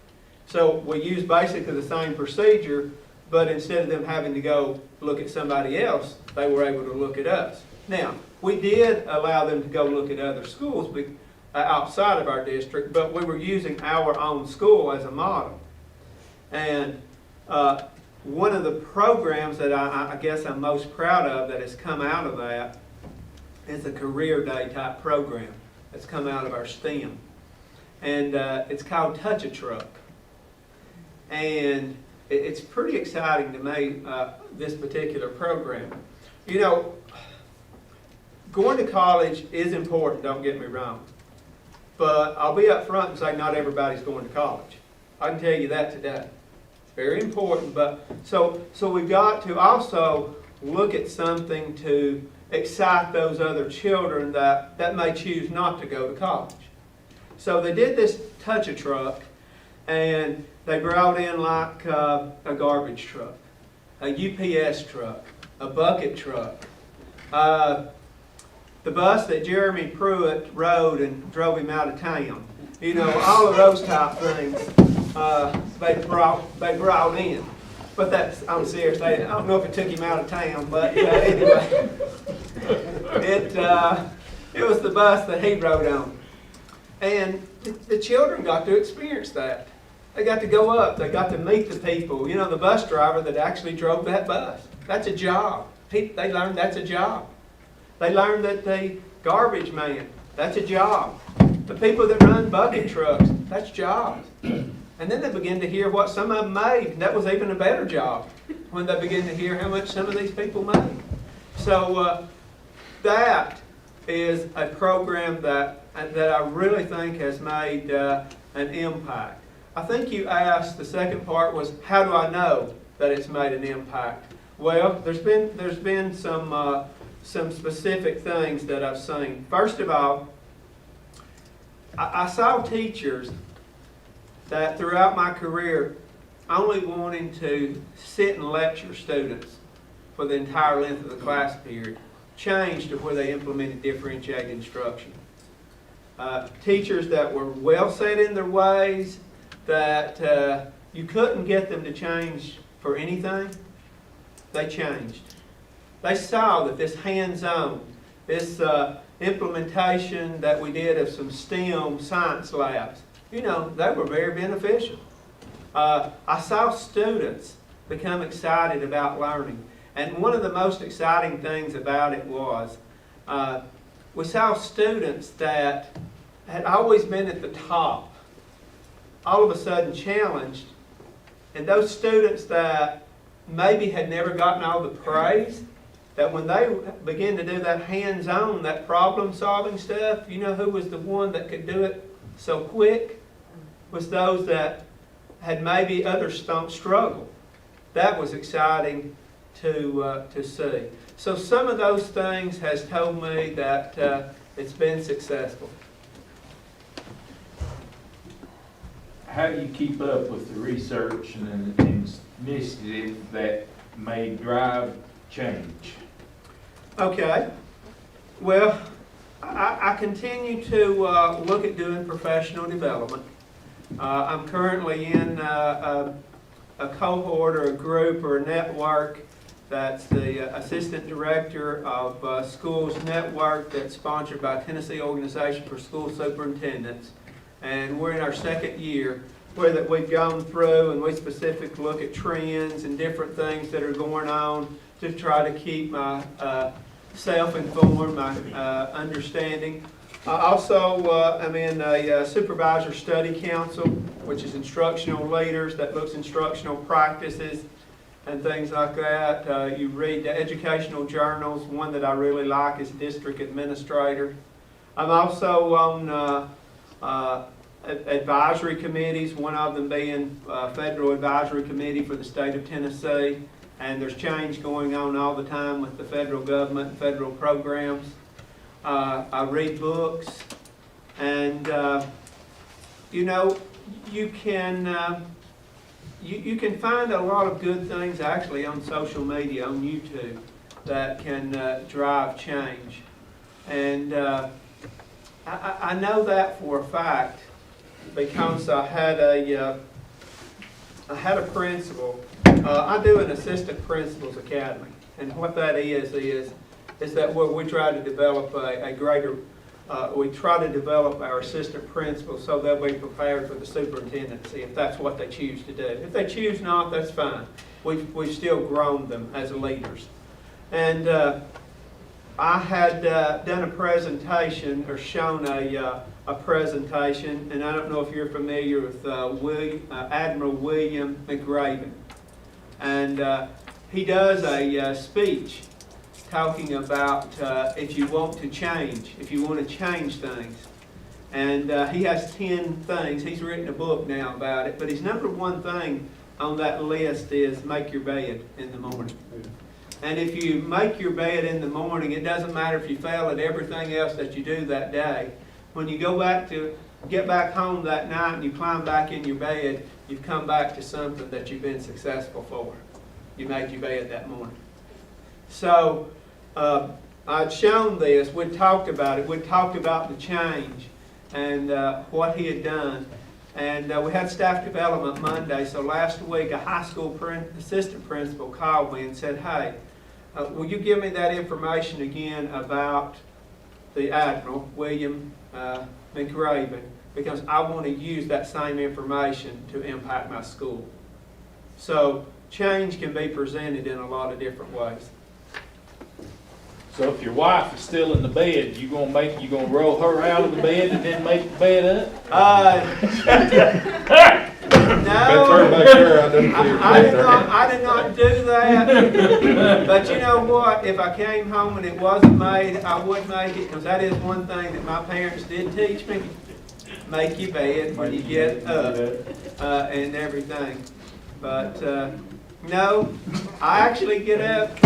So we used basically the same procedure, but instead of them having to go look at somebody else, they were able to look at us. Now, we did allow them to go look at other schools outside of our district, but we were using our own school as a model. And one of the programs that I guess I'm most proud of that has come out of that is a career day type program that's come out of our STEM. And it's called Touch a Truck. And it's pretty exciting to me, this particular program. You know, going to college is important, don't get me wrong. But I'll be up front and say not everybody's going to college. I can tell you that today. It's very important, but so we've got to also look at something to excite those other children that may choose not to go to college. So they did this Touch a Truck, and they brought in like a garbage truck, a UPS truck, a bucket truck, the bus that Jeremy Pruitt rode and drove him out of town. You know, all of those type things they brought in. But I'm serious, I don't know if it took him out of town, but anyway. It was the bus that he rode on. And the children got to experience that. They got to go up, they got to meet the people. You know, the bus driver that actually drove that bus. That's a job. They learned that's a job. They learned that the garbage man, that's a job. The people that run bucket trucks, that's jobs. And then they begin to hear what some of them made. And that was even a better job when they begin to hear how much some of these people made. So that is a program that I really think has made an impact. I think you asked, the second part was, how do I know that it's made an impact? Well, there's been some specific things that I've seen. First of all, I saw teachers that throughout my career only wanting to sit and lecture students for the entire length of the class period change to where they implemented differentiated instruction. Teachers that were well set in their ways, that you couldn't get them to change for anything, they changed. They saw that this hands-on, this implementation that we did of some STEM science labs, you know, they were very beneficial. I saw students become excited about learning. And one of the most exciting things about it was we saw students that had always been at the top all of a sudden challenged, and those students that maybe had never gotten all the praise, that when they began to do that hands-on, that problem-solving stuff, you know who was the one that could do it so quick? Was those that had maybe others struggled. That was exciting to see. So some of those things has told me that it's been successful. How do you keep up with the research and initiative that may drive change? Okay. Well, I continue to look at doing professional development. I'm currently in a cohort or a group or a network that's the Assistant Director of Schools Network that's sponsored by Tennessee Organization for School Superintendents. And we're in our second year where that we've gone through and we specifically look at trends and different things that are going on to try to keep my self-informed, my understanding. Also, I'm in a Supervisor Study Council, which is instructional leaders that looks instructional practices and things like that. You read the educational journals. One that I really like is District Administrator. I'm also on advisory committees, one of them being Federal Advisory Committee for the state of Tennessee. And there's change going on all the time with the federal government and federal programs. I read books, and you know, you can find a lot of good things actually on social media, on YouTube, that can drive change. And I know that for a fact because I had a principal. I do an assistant principal's academy, and what that is that where we try to develop we try to develop our assistant principals so they'll be prepared for the superintendency if that's what they choose to do. If they choose not, that's fine. We've still grown them as leaders. And I had done a presentation or shown a presentation, and I don't know if you're familiar with Admiral William McRaven. And he does a speech talking about if you want to change, if you want to change things. And he has 10 things. He's written a book now about it. But his number one thing on that list is make your bed in the morning. And if you make your bed in the morning, it doesn't matter if you fail at everything else that you do that day. When you get back home that night and you climb back in your bed, you've come back to something that you've been successful for. You made your bed that morning. So I'd shown this. We'd talked about it. We'd talked about the change and what he had done. And we had staff development Monday. So last week, a high school assistant principal called me and said, hey, will you give me that information again about the Admiral, William McRaven, because I want to use that same information to impact my school. So change can be presented in a lot of different ways. So if your wife is still in the bed, you gonna roll her out of the bed and then make the bed up? No, I did not do that. But you know what? If I came home and it wasn't made, I would make it, because that is one thing that my parents did teach me. Make your bed when you get up and everything. But no, I actually get up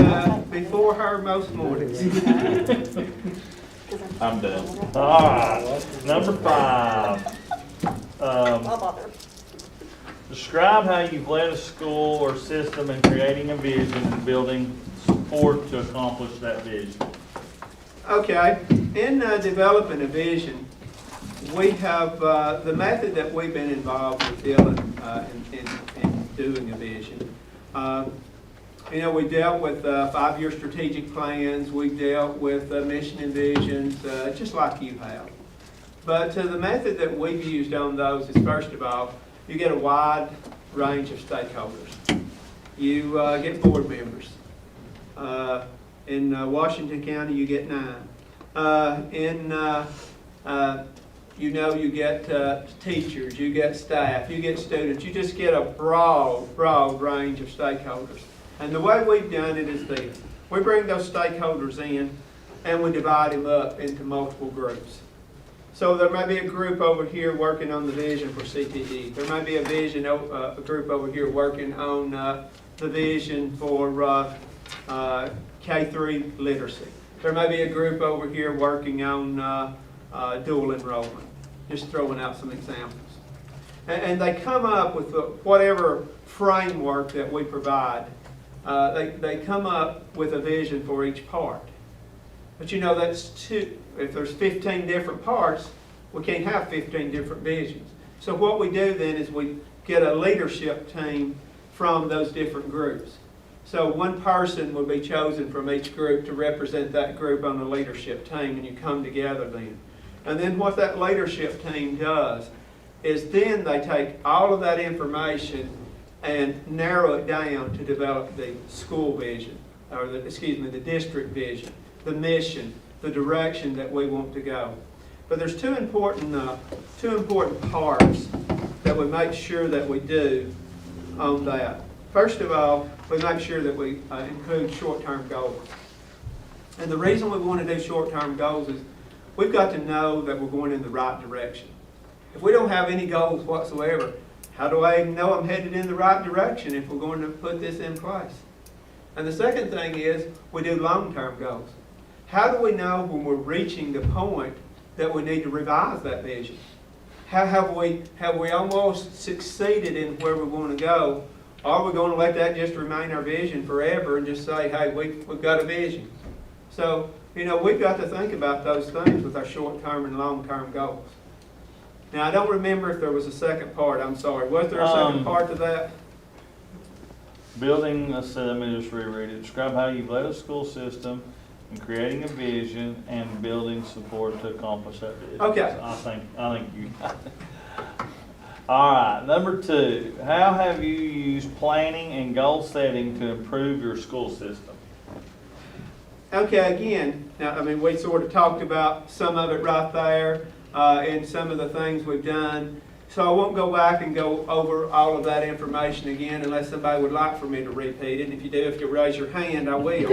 before her most mornings. I'm done. All right, number 5. I'll bother. Describe how you've led a school or system in creating a vision and building support to accomplish that vision. Okay, in developing a vision, we have the method that we've been involved with dealing in doing a vision. You know, we dealt with 5-year strategic plans. We dealt with mission and visions, just like you have. But the method that we've used on those is, first of all, you get a wide range of stakeholders. You get board members. In Washington County, you get 9. You get teachers, you get staff, you get students. You just get a broad range of stakeholders. And the way we've done it is this. We bring those stakeholders in and we divide them up into multiple groups. So there may be a group over here working on the vision for CTE. There may be a group over here working on the vision for K-3 literacy. There may be a group over here working on dual enrollment. Just throwing out some examples. And they come up with whatever framework that we provide. They come up with a vision for each part. But you know, that's 2. If there's 15 different parts, we can't have 15 different visions. So what we do then is we get a leadership team from those different groups. So one person will be chosen from each group to represent that group on the leadership team, and you come together then. And then what that leadership team does is then they take all of that information and narrow it down to develop the school vision, or the district vision, the mission, the direction that we want to go. But there's two important parts that we make sure that we do on that. First of all, we make sure that we include short-term goals. And the reason we want to do short-term goals is we've got to know that we're going in the right direction. If we don't have any goals whatsoever, how do I know I'm headed in the right direction if we're going to put this in place? And the second thing is we do long-term goals. How do we know when we're reaching the point that we need to revise that vision? Have we almost succeeded in where we want to go? Or are we going to let that just remain our vision forever and just say, hey, we've got a vision? So, we've got to think about those things with our short-term and long-term goals. Now, I don't remember if there was a second part. I'm sorry. Was there a second part to that? Building, let me just reread it. Describe how you've led a school system in creating a vision and building support to accomplish that vision. Okay. I think you got it. All right, number 2. How have you used planning and goal setting to improve your school system? Okay, again, now, we sort of talked about some of it right there in some of the things we've done. So I won't go back and go over all of that information again unless somebody would like for me to repeat it. If you do, if you raise your hand, I will.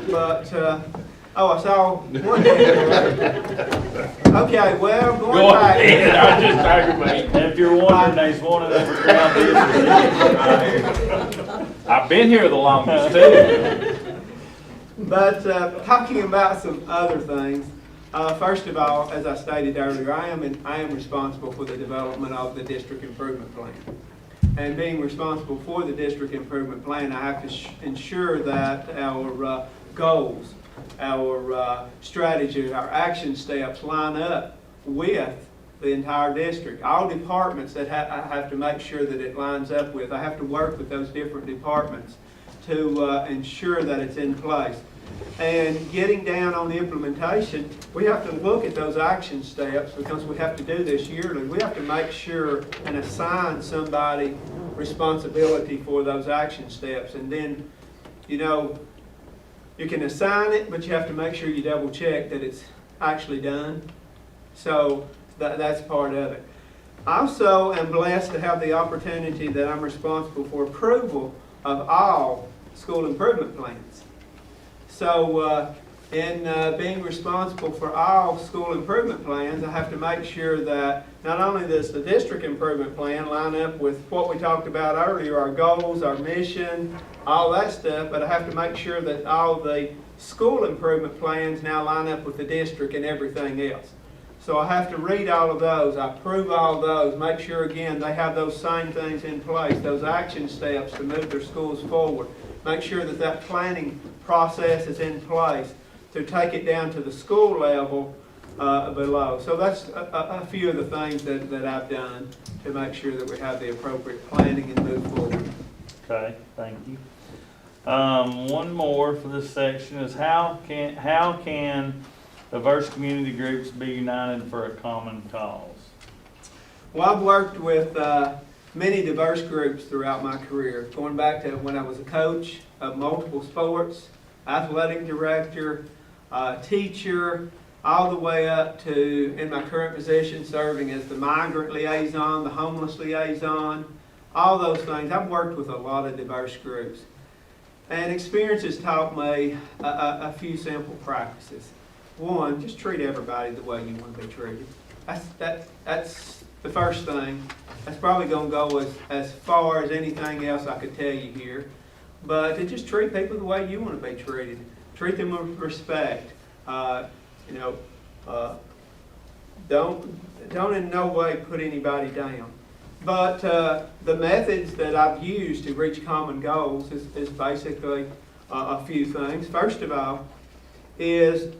But, I saw one hand. Okay, well, going back. Ahead, I just aggravated. If you're wondering, there's one of them for ground business. I've been here the longest too. But talking about some other things, first of all, as I stated earlier, I am responsible for the development of the district improvement plan. And being responsible for the district improvement plan, I have to ensure that our goals, our strategy, our action steps line up with the entire district. All departments that I have to make sure that it lines up with. I have to work with those different departments to ensure that it's in place. And getting down on the implementation, we have to look at those action steps because we have to do this yearly. We have to make sure and assign somebody responsibility for those action steps. And then, you can assign it, but you have to make sure you double check that it's actually done. So that's part of it. I also am blessed to have the opportunity that I'm responsible for approval of all school improvement plans. So in being responsible for all school improvement plans, I have to make sure that not only does the district improvement plan line up with what we talked about earlier, our goals, our mission, all that stuff, but I have to make sure that all the school improvement plans now line up with the district and everything else. So I have to read all of those, I approve all of those, make sure again they have those same things in place, those action steps to move their schools forward. Make sure that that planning process is in place to take it down to the school level below. So that's a few of the things that I've done to make sure that we have the appropriate planning and move forward. Okay, thank you. One more for this section is how can diverse community groups be united for a common cause? Well, I've worked with many diverse groups throughout my career, going back to when I was a coach of multiple sports. athletic director, teacher, all the way up to, in my current position, serving as the migrant liaison, the homeless liaison, all those things. I've worked with a lot of diverse groups. And experience has taught me a few simple practices. One, just treat everybody the way you want to be treated. That's the first thing. That's probably going to go as far as anything else I could tell you here. But to just treat people the way you want to be treated. Treat them with respect. Don't in no way put anybody down. But the methods that I've used to reach common goals is basically a few things. First of all, is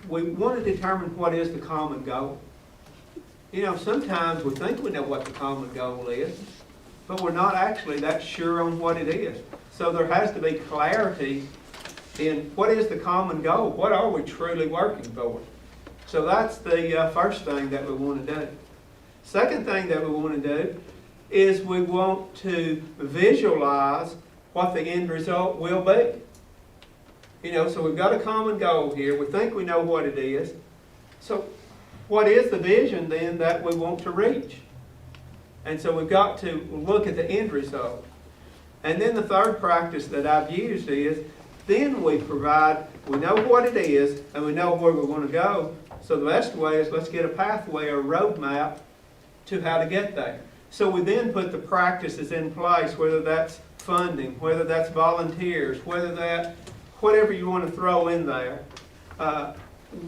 we want to determine what is the common goal. You know, sometimes we think we know what the common goal is, but we're not actually that sure on what it is. So there has to be clarity in what is the common goal. What are we truly working for? So that's the first thing that we want to do. Second thing that we want to do is we want to visualize what the end result will be. You know, so we've got a common goal here. We think we know what it is. So what is the vision then that we want to reach? And so we've got to look at the end result. And then the third practice that I've used is then we know what it is and we know where we want to go. So the best way is let's get a pathway or roadmap to how to get there. So we then put the practices in place, whether that's funding, whether that's volunteers, whatever you want to throw in there.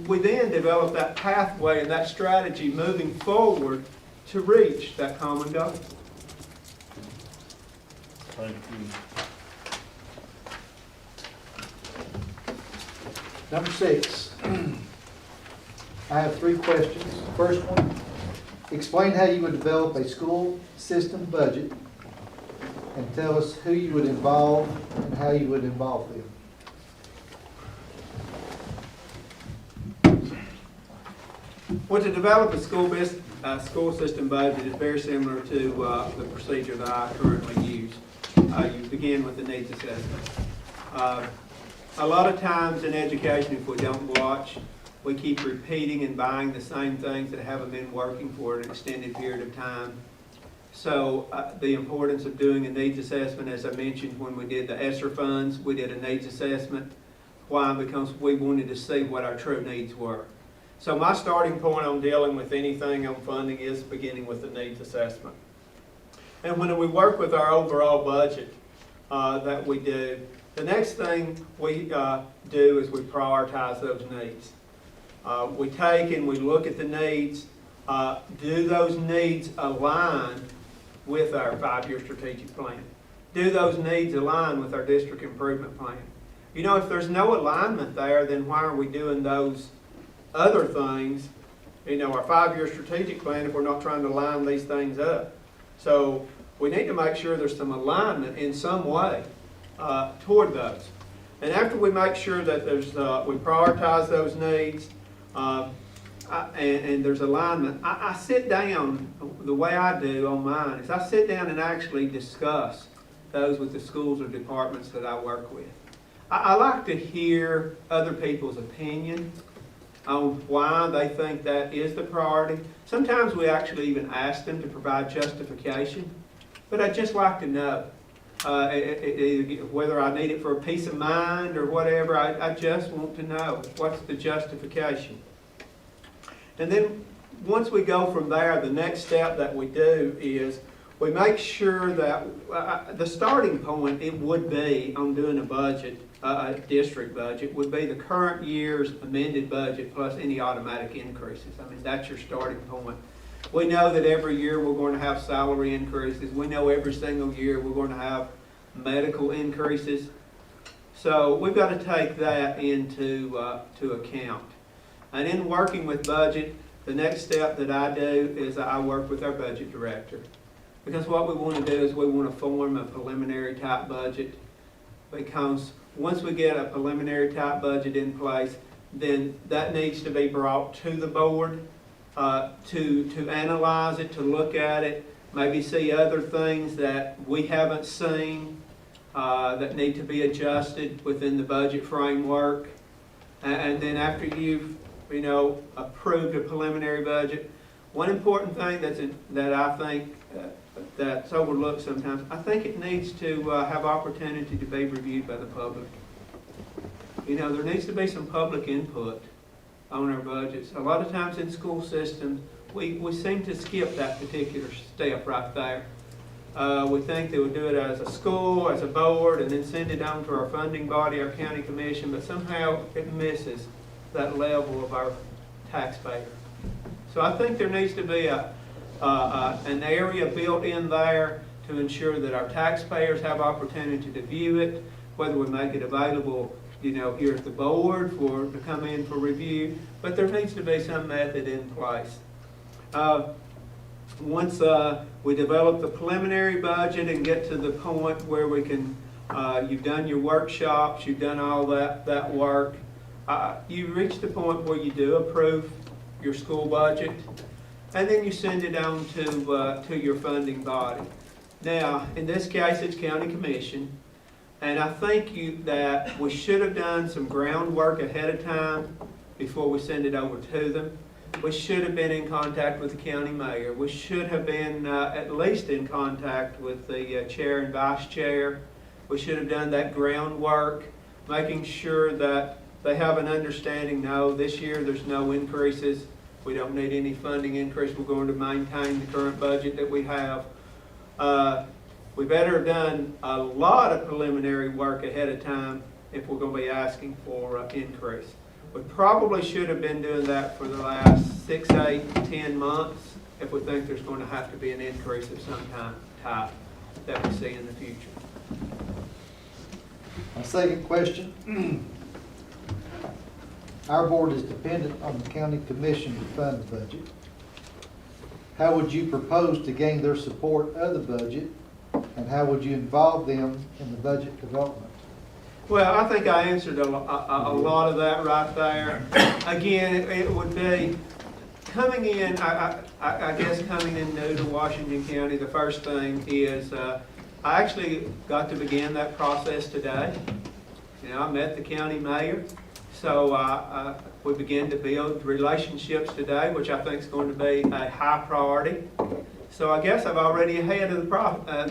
We then develop that pathway and that strategy moving forward to reach that common goal. Thank you. Number 6, I have 3 questions. First one, explain how you would develop a school system budget and tell us who you would involve and how you would involve them. Well, to develop a school system budget is very similar to the procedure that I currently use. You begin with the needs assessment. A lot of times in education, if we don't watch, we keep repeating and buying the same things that haven't been working for an extended period of time. So the importance of doing a needs assessment, as I mentioned when we did the ESSER funds, we did a needs assessment. Why? Because we wanted to see what our true needs were. So my starting point on dealing with anything on funding is beginning with the needs assessment. And when we work with our overall budget that we do, the next thing we do is we prioritize those needs. We take and we look at the needs. Do those needs align with our 5-year strategic plan? Do those needs align with our district improvement plan? You know, if there's no alignment there, then why are we doing those other things? You know, our 5-year strategic plan, if we're not trying to line these things up. So we need to make sure there's some alignment in some way toward those. And after we make sure that we prioritize those needs and there's alignment, I sit down, the way I do on mine is I sit down and actually discuss those with the schools or departments that I work with. I like to hear other people's opinion on why they think that is the priority. Sometimes we actually even ask them to provide justification, but I'd just like to know whether I need it for a peace of mind or whatever. I just want to know what's the justification. And then once we go from there, the next step that we do is we make sure that the starting point, it would be on doing a budget, a district budget, would be the current year's amended budget plus any automatic increases. I mean, that's your starting point. We know that every year we're going to have salary increases. We know every single year we're going to have medical increases. So we've got to take that into account. And in working with budget, the next step that I do is I work with our budget director. Because what we want to do is we want to form a preliminary type budget. Because once we get a preliminary type budget in place, then that needs to be brought to the board to analyze it, to look at it, maybe see other things that we haven't seen. that need to be adjusted within the budget framework. And then after you've, approved a preliminary budget, one important thing that I think that's overlooked sometimes, I think it needs to have opportunity to be reviewed by the public. There needs to be some public input on our budgets. A lot of times in school systems, we seem to skip that particular step right there. We think they would do it as a school, as a board, and then send it on to our funding body, our county commission, but somehow it misses that level of our taxpayer. So I think there needs to be an area built in there to ensure that our taxpayers have opportunity to view it, whether we make it available here at the board to come in for review, but there needs to be some method in place. Once we develop the preliminary budget and get to the point where we can, you've done your workshops, you've done all that work, you reach the point where you do approve your school budget, and then you send it on to your funding body. Now, in this case, it's county commission. And I think that we should have done some groundwork ahead of time before we send it over to them. We should have been in contact with the county mayor. We should have been at least in contact with the chair and vice chair. We should have done that groundwork, making sure that they have an understanding, no, this year there's no increases. We don't need any funding increase. We're going to maintain the current budget that we have. We better have done a lot of preliminary work ahead of time if we're going to be asking for an increase. We probably should have been doing that for the last 6, 8, 10 months if we think there's going to have to be an increase of some type that we see in the future. My second question. Our board is dependent on the county commission to fund the budget. How would you propose to gain their support of the budget, and how would you involve them in the budget development? Well, I think I answered a lot of that right there. Again, it would be coming in, I guess coming in new to Washington County, the first thing is I actually got to begin that process today. I met the county mayor, so we began to build relationships today, which I think is going to be a high priority. So I guess I'm already ahead of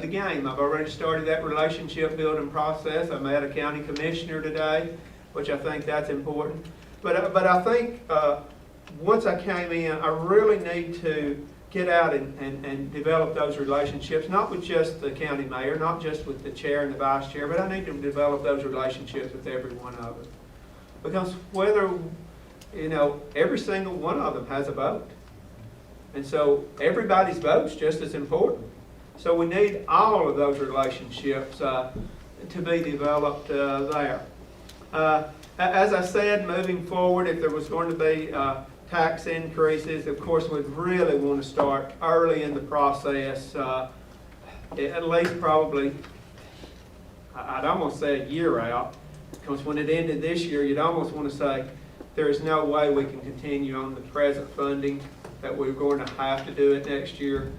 the game. I've already started that relationship building process. I met a county commissioner today, which I think that's important. But I think once I came in, I really need to get out and develop those relationships, not with just the county mayor, not just with the chair and the vice chair, but I need to develop those relationships with every one of them. Because whether, every single one of them has a vote. And so everybody's vote's just as important. So we need all of those relationships to be developed there. As I said, moving forward, if there was going to be tax increases, of course, we'd really want to start early in the process, at least probably, I'd almost say a year out, because when it ended this year, you'd almost want to say there is no way we can continue on the present funding, that we're going to have to do it next year.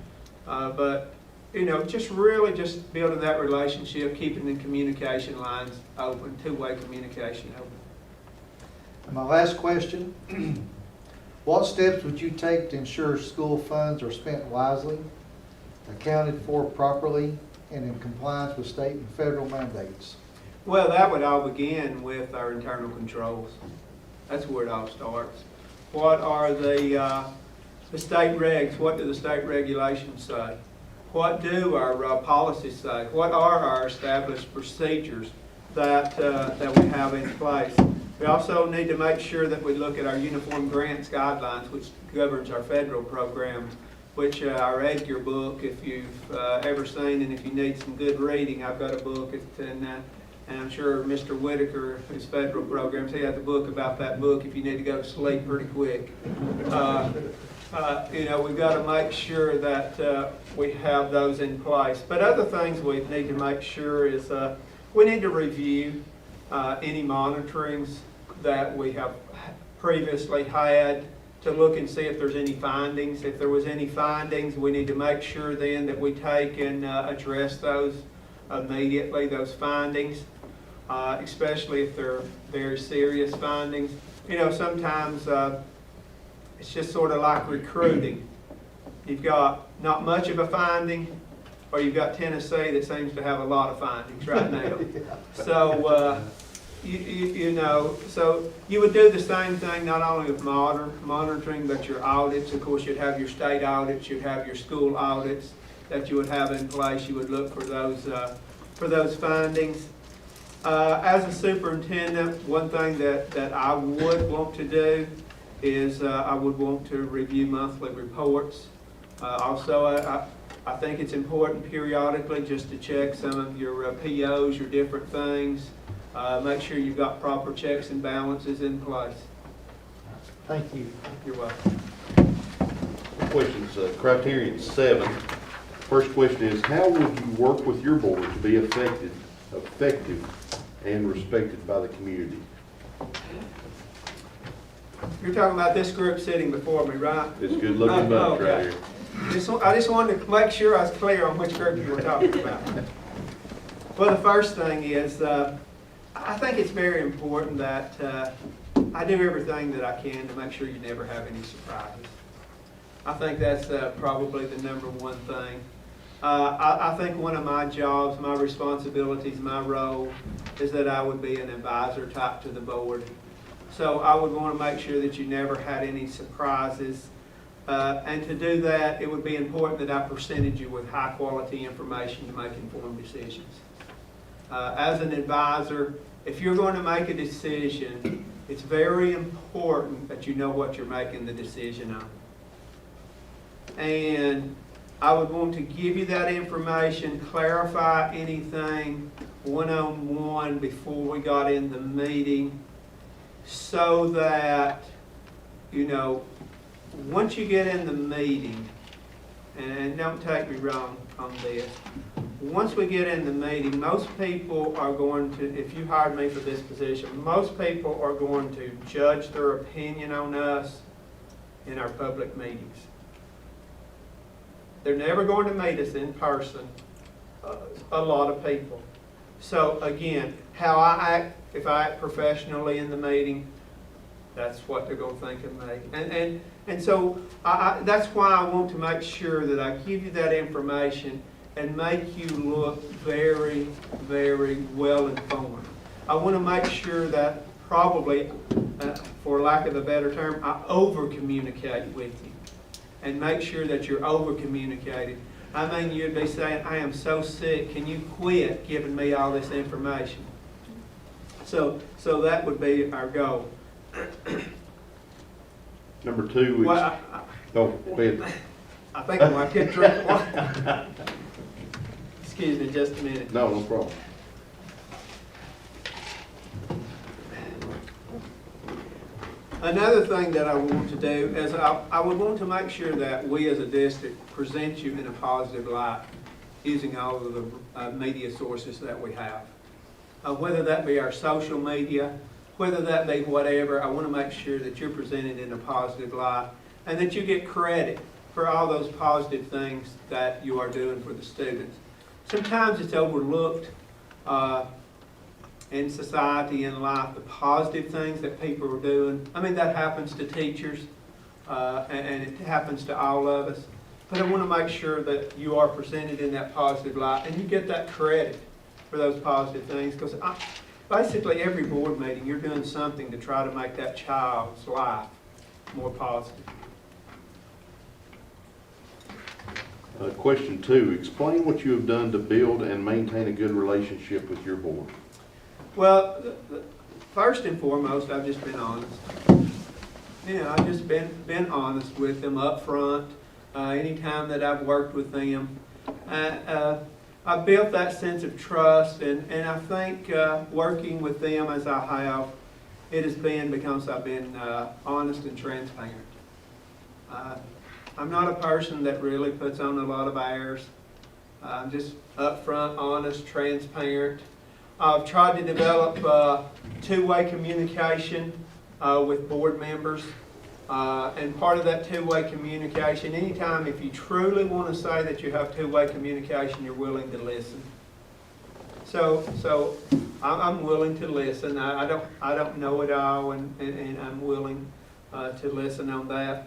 But just really just building that relationship, keeping the communication lines open, two-way communication open. And my last question, what steps would you take to ensure school funds are spent wisely, accounted for properly, and in compliance with state and federal mandates? Well, that would all begin with our internal controls. That's where it all starts. What are the state regs? What do the state regulations say? What do our policies say? What are our established procedures that we have in place? We also need to make sure that we look at our uniform grants guidelines, which governs our federal programs, which our Edgar book, if you've ever seen, and if you need some good reading, I've got a book, and I'm sure Mr. Whitaker, his federal programs, he has a book about that book if you need to go to sleep pretty quick. We've got to make sure that we have those in place. But other things we need to make sure is we need to review any monitorings that we have previously had to look and see if there's any findings. If there was any findings, we need to make sure then that we take and address those immediately, those findings, especially if they're very serious findings. You know, sometimes it's just sort of like recruiting. You've got not much of a finding, or you've got Tennessee that seems to have a lot of findings right now. So, you know, so you would do the same thing not only with monitoring, but your audits. Of course, you'd have your state audits, you'd have your school audits that you would have in place. You would look for those findings. As a superintendent, one thing that I would want to do is I would want to review monthly reports. Also, I think it's important periodically just to check some of your POs, your different things. Make sure you've got proper checks and balances in place. Thank you. You're welcome. Questions, criterion 7. First question is, how would you work with your board to be effective and respected by the community? You're talking about this group sitting before me, right? It's good looking bunch right okay. here. I just wanted to make sure I was clear on which group you were talking about. Well, the first thing is, I think it's very important that I do everything that I can to make sure you never have any surprises. I think that's probably the number one thing. I think one of my jobs, my responsibilities, my role is that I would be an advisor type to the board. So I would want to make sure that you never had any surprises. And to do that, it would be important that I presented you with high quality information to make informed decisions. As an advisor, if you're going to make a decision, it's very important that you know what you're making the decision on. And I would want to give you that information, clarify anything one-on-one before we got in the meeting, so that, you know, once you get in the meeting, and don't take me wrong on this, once we get in the meeting, most people are going to, if you hired me for this position, most people are going to judge their opinion on us in our public meetings. They're never going to meet us in person, a lot of people. So again, how I act, if I act professionally in the meeting, that's what they're going to think of me. And so that's why I want to make sure that I give you that information and make you look very, very well informed. I want to make sure that probably, for lack of a better term, I over-communicate with you and make sure that you're over-communicated. I mean, you'd be saying, I am so sick, can you quit giving me all this information? So that would be our goal. Number 2 is, Well, go ahead. I think I might get drink water. Excuse me just a minute. No problem. Another thing that I want to do is I would want to make sure that we as a district present you in a positive light using all of the media sources that we have. Whether that be our social media, whether that be whatever, I want to make sure that you're presented in a positive light and that you get credit for all those positive things that you are doing for the students. Sometimes it's overlooked in society, in life, the positive things that people are doing. I mean, that happens to teachers, and it happens to all of us. But I want to make sure that you are presented in that positive light, and you get that credit for those positive things. Because basically, every board meeting, you're doing something to try to make that child's life more positive. Question 2, explain what you have done to build and maintain a good relationship with your board. Well, first and foremost, I've just been honest. I've just been honest with them up front. Anytime that I've worked with them, I've built that sense of trust, and I think working with them as I have, it has been because I've been honest and transparent. I'm not a person that really puts on a lot of airs. I'm just upfront, honest, transparent. I've tried to develop two-way communication with board members. And part of that two-way communication, anytime if you truly want to say that you have two-way communication, you're willing to listen. So I'm willing to listen. I don't know it all, and I'm willing to listen on that.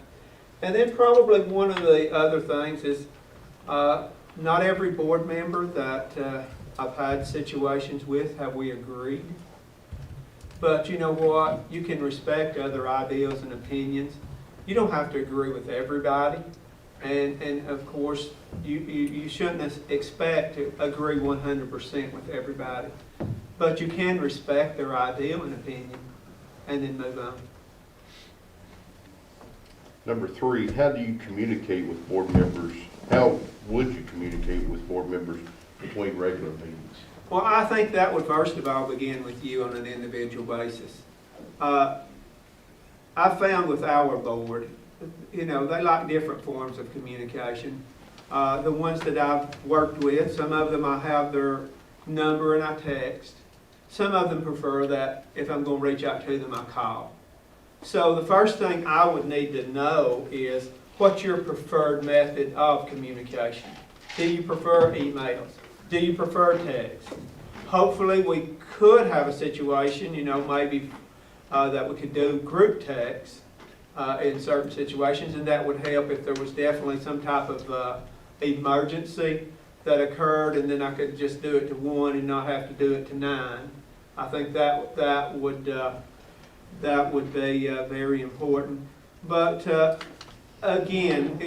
And then probably one of the other things is not every board member that I've had situations with have we agreed. But you know what? You can respect other ideas and opinions. You don't have to agree with everybody. And of course, you shouldn't expect to agree 100% with everybody. But you can respect their idea and opinion and then move on. Number 3, how do you communicate with board members? How would you communicate with board members between regular meetings? Well, I think that would first of all begin with you on an individual basis. I found with our board, they like different forms of communication. The ones that I've worked with, some of them I have their number and I text. Some of them prefer that if I'm going to reach out to them, I call. So the first thing I would need to know is what's your preferred method of communication? Do you prefer emails? Do you prefer text? Hopefully we could have a situation, maybe that we could do group text in certain situations, and that would help if there was definitely some type of emergency that occurred, and then I could just do it to 1 and not have to do it to 9. I think that would be very important. But again,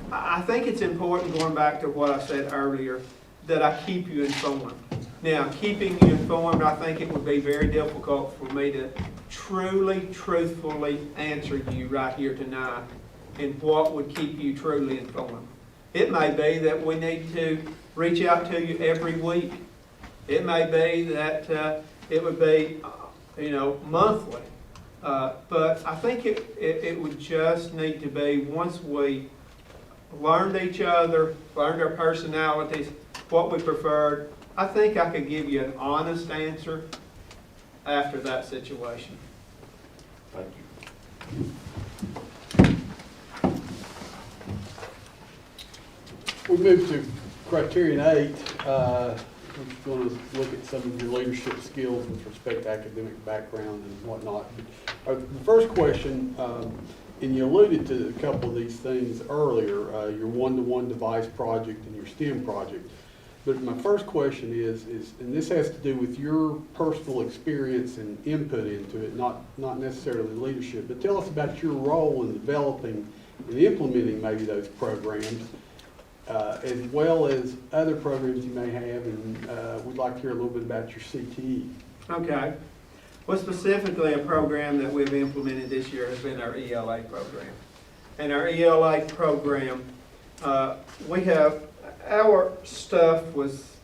I think it's important, going back to what I said earlier, that I keep you informed. Now, keeping you informed, I think it would be very difficult for me to truly, truthfully answer you right here tonight in what would keep you truly informed. It may be that we need to reach out to you every week. It may be that it would be, monthly. But I think it would just need to be, once we learned each other, learned our personalities, what we preferred, I think I could give you an honest answer after that situation. Thank you. We move to criterion 8, which is going to look at some of your leadership skills with respect to academic background and whatnot. The first question, and you alluded to a couple of these things earlier, your one-to-one device project and your STEM project. But my first question is, and this has to do with your personal experience and input into it, not necessarily leadership, but tell us about your role in developing and implementing maybe those programs, as well as other programs you may have, and we'd like to hear a little bit about your CTE. Okay. Well, specifically a program that we've implemented this year has been our ELA program. And our ELA program, our stuff was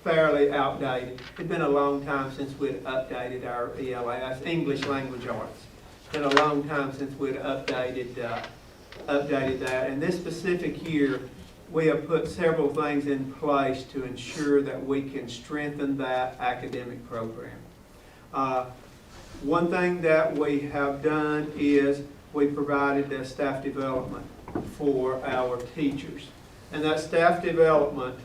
fairly outdated. It'd been a long time since we'd updated our ELA. That's English Language Arts. It's been a long time since we'd updated that. And this specific year, we have put several things in place to ensure that we can strengthen that academic program. One thing that we have done is we provided staff development for our teachers. And that staff development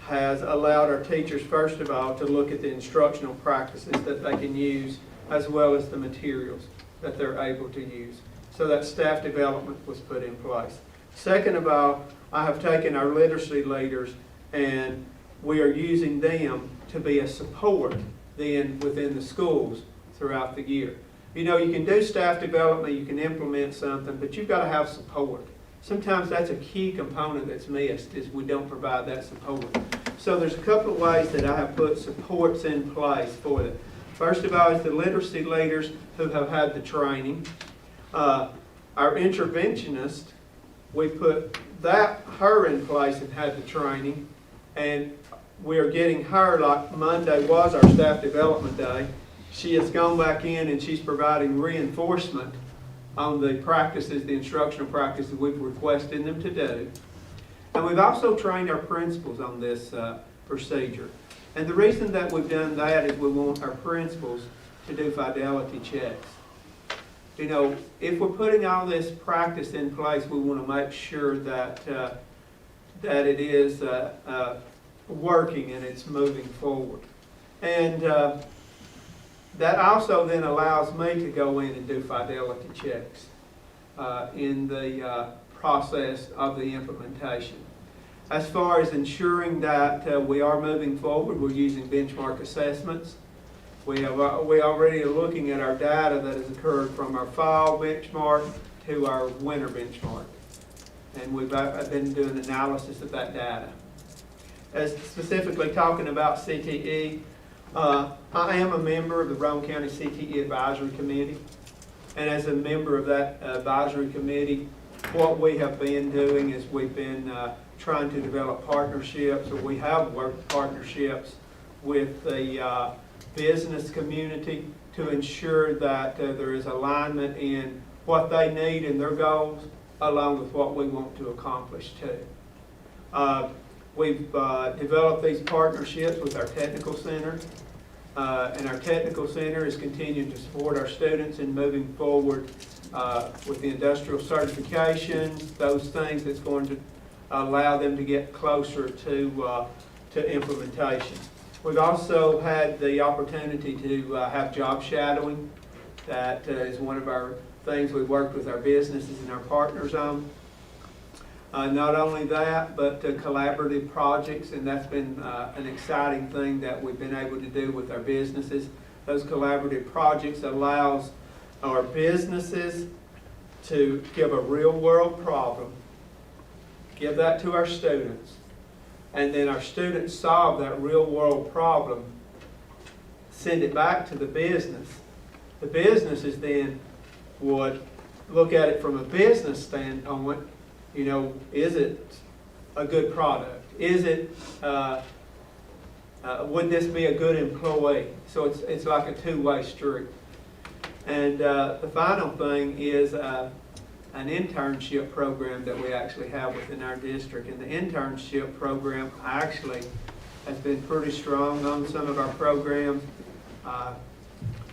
has allowed our teachers, first of all, to look at the instructional practices that they can use, as well as the materials that they're able to use. So that staff development was put in place. Second of all, I have taken our literacy leaders and we are using them to be a support then within the schools throughout the year. You can do staff development, you can implement something, but you've got to have support. Sometimes that's a key component that's missed, is we don't provide that support. So there's a couple of ways that I have put supports in place for them. First of all is the literacy leaders who have had the training. Our interventionist, we put her in place and had the training, and we are getting her, like Monday was our staff development day. She has gone back in and she's providing reinforcement on the practices, the instructional practices we've requested them to do. And we've also trained our principals on this procedure. And the reason that we've done that is we want our principals to do fidelity checks. If we're putting all this practice in place, we want to make sure that it is working and it's moving forward. And that also then allows me to go in and do fidelity checks in the process of the implementation. As far as ensuring that we are moving forward, we're using benchmark assessments. We already are looking at our data that has occurred from our fall benchmark to our winter benchmark. And we've been doing analysis of that data. As specifically talking about CTE, I am a member of the Roane County CTE Advisory Committee. And as a member of that advisory committee, what we have been doing is we've been trying to develop partnerships, or we have worked partnerships with the business community to ensure that there is alignment in what they need and their goals, along with what we want to accomplish too. We've developed these partnerships with our technical center, and our technical center is continuing to support our students in moving forward with the industrial certifications, those things that's going to allow them to get closer to implementation. We've also had the opportunity to have job shadowing. That is one of our things we've worked with our businesses and our partners on. Not only that, but collaborative projects, and that's been an exciting thing that we've been able to do with our businesses. Those collaborative projects allows our businesses to give a real world problem, give that to our students, and then our students solve that real world problem, send it back to the business. The businesses then would look at it from a business standpoint. You know, is it a good product? Is it, would this be a good employee? So it's like a two-way street. And the final thing is an internship program that we actually have within our district. And the internship program actually has been pretty strong on some of our programs.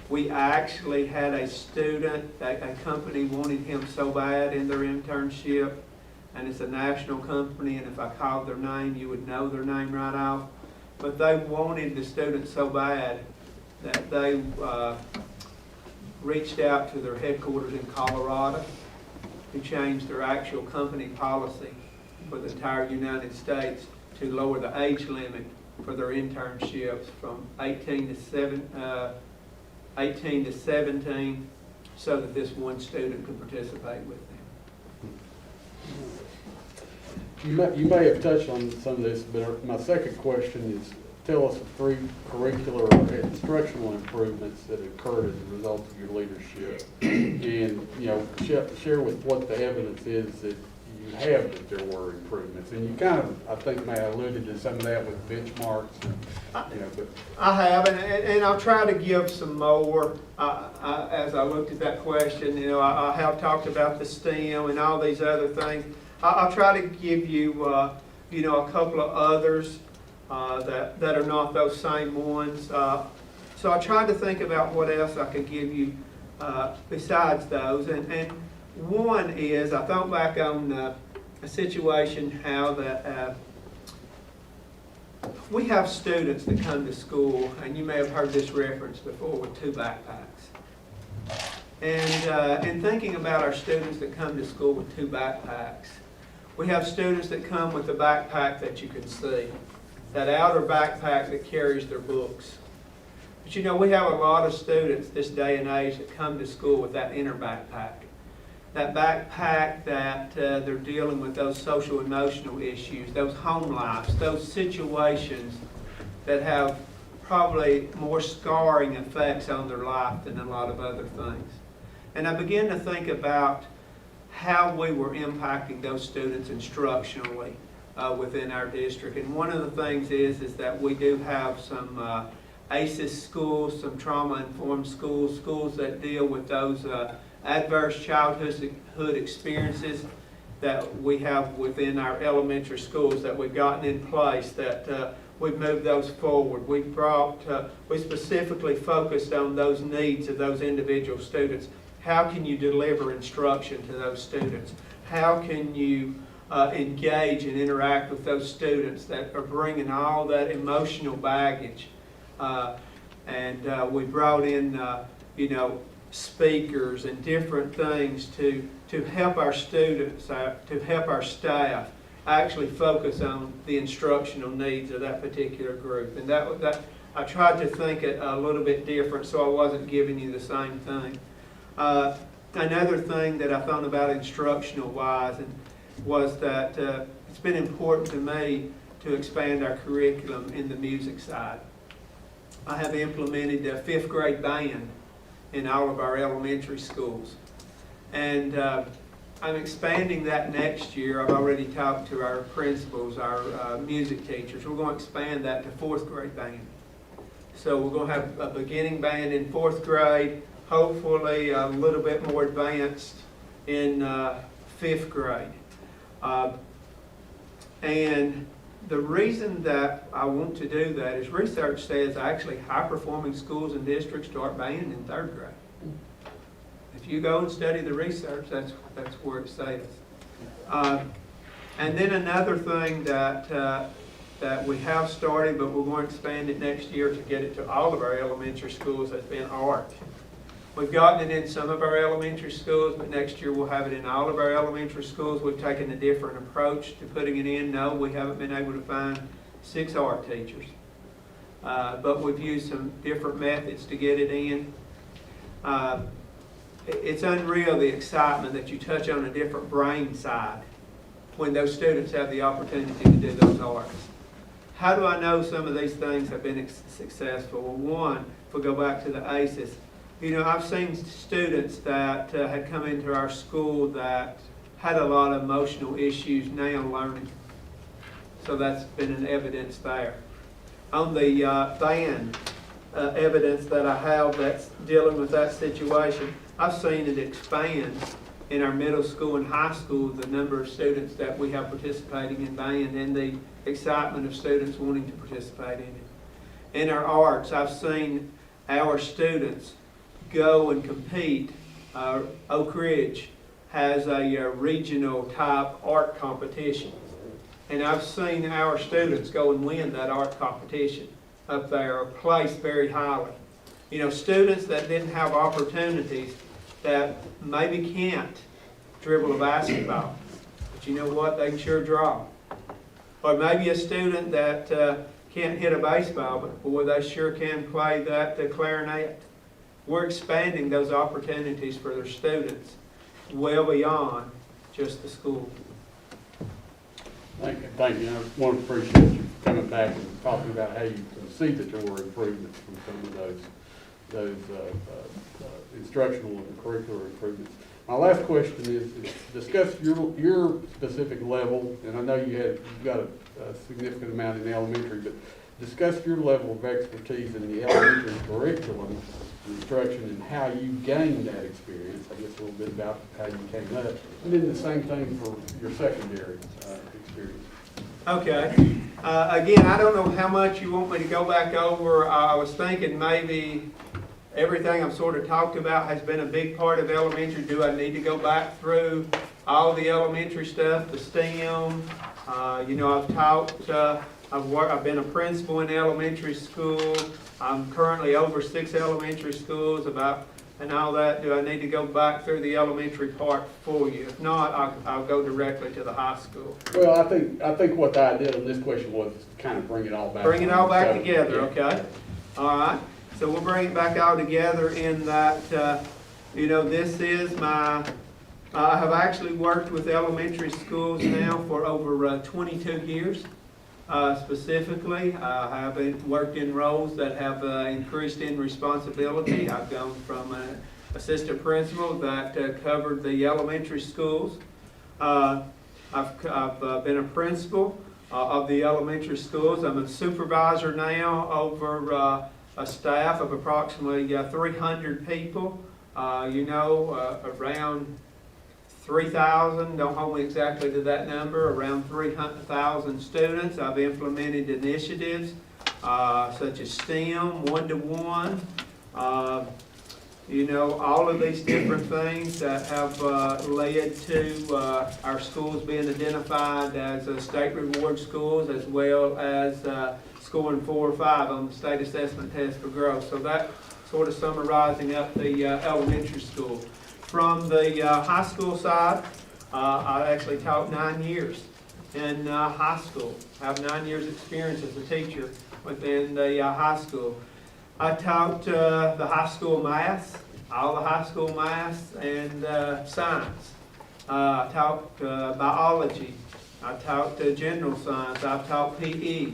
We actually had a student, a company wanted him so bad in their internship, and it's a national company, and if I called their name, you would know their name right off. But they wanted the student so bad that they reached out to their headquarters in Colorado to change their actual company policy for the entire United States to lower the age limit for their internships from 18 to 17, so that this one student could participate with them. You may have touched on some of this, but my second question is, tell us the 3 curricular or instructional improvements that occurred as a result of your leadership. And, you know, share with what the evidence is that you have that there were improvements. And you kind of, I think, may have alluded to some of that with benchmarks. And, you know, but I have, and I'll try to give some more as I looked at that question. You know, I have talked about the STEM and all these other things. I'll try to give you, you know, a couple of others that are not those same ones. So I tried to think about what else I could give you besides those. And one is, I thought back on a situation how that we have students that come to school, and you may have heard this reference before, with 2 backpacks. And in thinking about our students that come to school with 2 backpacks, we have students that come with a backpack that you can see, that outer backpack that carries their books. But you know, we have a lot of students this day and age that come to school with that inner backpack. That backpack that they're dealing with those social emotional issues, those home lives, those situations that have probably more scarring effects on their life than a lot of other things. And I began to think about how we were impacting those students instructionally within our district. And one of the things is that we do have some ACES schools, some trauma-informed schools, schools that deal with those adverse childhood experiences that we have within our elementary schools that we've gotten in place, that we've moved those forward. We specifically focused on those needs of those individual students. How can you deliver instruction to those students? How can you engage and interact with those students that are bringing all that emotional baggage. We brought in, speakers and different things to help our students, to help our staff actually focus on the instructional needs of that particular group. And that I tried to think it a little bit different so I wasn't giving you the same thing. Another thing that I thought about instructional wise was that it's been important to me to expand our curriculum in the music side. I have implemented a 5th grade band in all of our elementary schools. And I'm expanding that next year. I've already talked to our principals, our music teachers. We're going to expand that to 4th grade band. So we're going to have a beginning band in 4th grade, hopefully a little bit more advanced in 5th grade. And the reason that I want to do that is research says actually high-performing schools and districts start band in 3rd grade. If you go and study the research, that's where it says. And then another thing that we have started, but we're going to expand it next year to get it to all of our elementary schools, has been art. We've gotten it in some of our elementary schools, but next year we'll have it in all of our elementary schools. We've taken a different approach to putting it in. No, we haven't been able to find 6 art teachers. But we've used some different methods to get it in. It's unreal the excitement that you touch on a different brain side when those students have the opportunity to do those arts. How do I know some of these things have been successful? Well, one, if we go back to the ACEs, I've seen students that had come into our school that had a lot of emotional issues now learning. So that's been an evidence there. On the band evidence that I have that's dealing with that situation, I've seen it expand in our middle school and high school, the number of students that we have participating in band and the excitement of students wanting to participate in it. In our arts, I've seen our students go and compete. Oak Ridge has a regional type art competition. And I've seen our students go and win that art competition up there, or place very highly. Students that didn't have opportunities that maybe can't dribble a basketball, but you know what, they can sure draw. Or maybe a student that can't hit a baseball, but boy, they sure can play that clarinet. We're expanding those opportunities for their students well beyond just the school. Thank you. I want to appreciate you coming back and talking about how you can see that there were improvements from some of those instructional and curricular improvements. My last question is discuss your specific level, and I know you've got a significant amount in elementary, but discuss your level of expertise in the elementary curriculum instruction and how you gained that experience. I guess a little bit about how you came up, and then the same thing for your secondary experience. Okay. Again, I don't know how much you want me to go back over. I was thinking maybe everything I've sort of talked about has been a big part of elementary. Do I need to go back through all the elementary stuff, the STEM? I've taught, I've been a principal in elementary school. I'm currently over 6 elementary schools and all that. Do I need to go back through the elementary part for you? If not, I'll go directly to the high school. Well, I think what the idea on this question was to kind of bring it all back. Bring it all back together, okay? All right. So we'll bring it back all together in that, this is my, I have actually worked with elementary schools now for over 22 years. Specifically, I have worked in roles that have increased in responsibility. I've gone from an assistant principal that covered the elementary schools. I've been a principal of the elementary schools. I'm a supervisor now over a staff of approximately 300 people. Around 3,000, don't hold me exactly to that number, around 300,000 students. I've implemented initiatives such as STEM, one-to-one, All of these different things that have led to our schools being identified as state reward schools, as well as scoring 4 or 5 on the state assessment test for growth. So that sort of summarizing up the elementary school. From the high school side, I actually taught 9 years in high school. I have 9 years experience as a teacher within the high school. I taught the high school math, all the high school math and science. I taught biology. I taught general science. I've taught PE.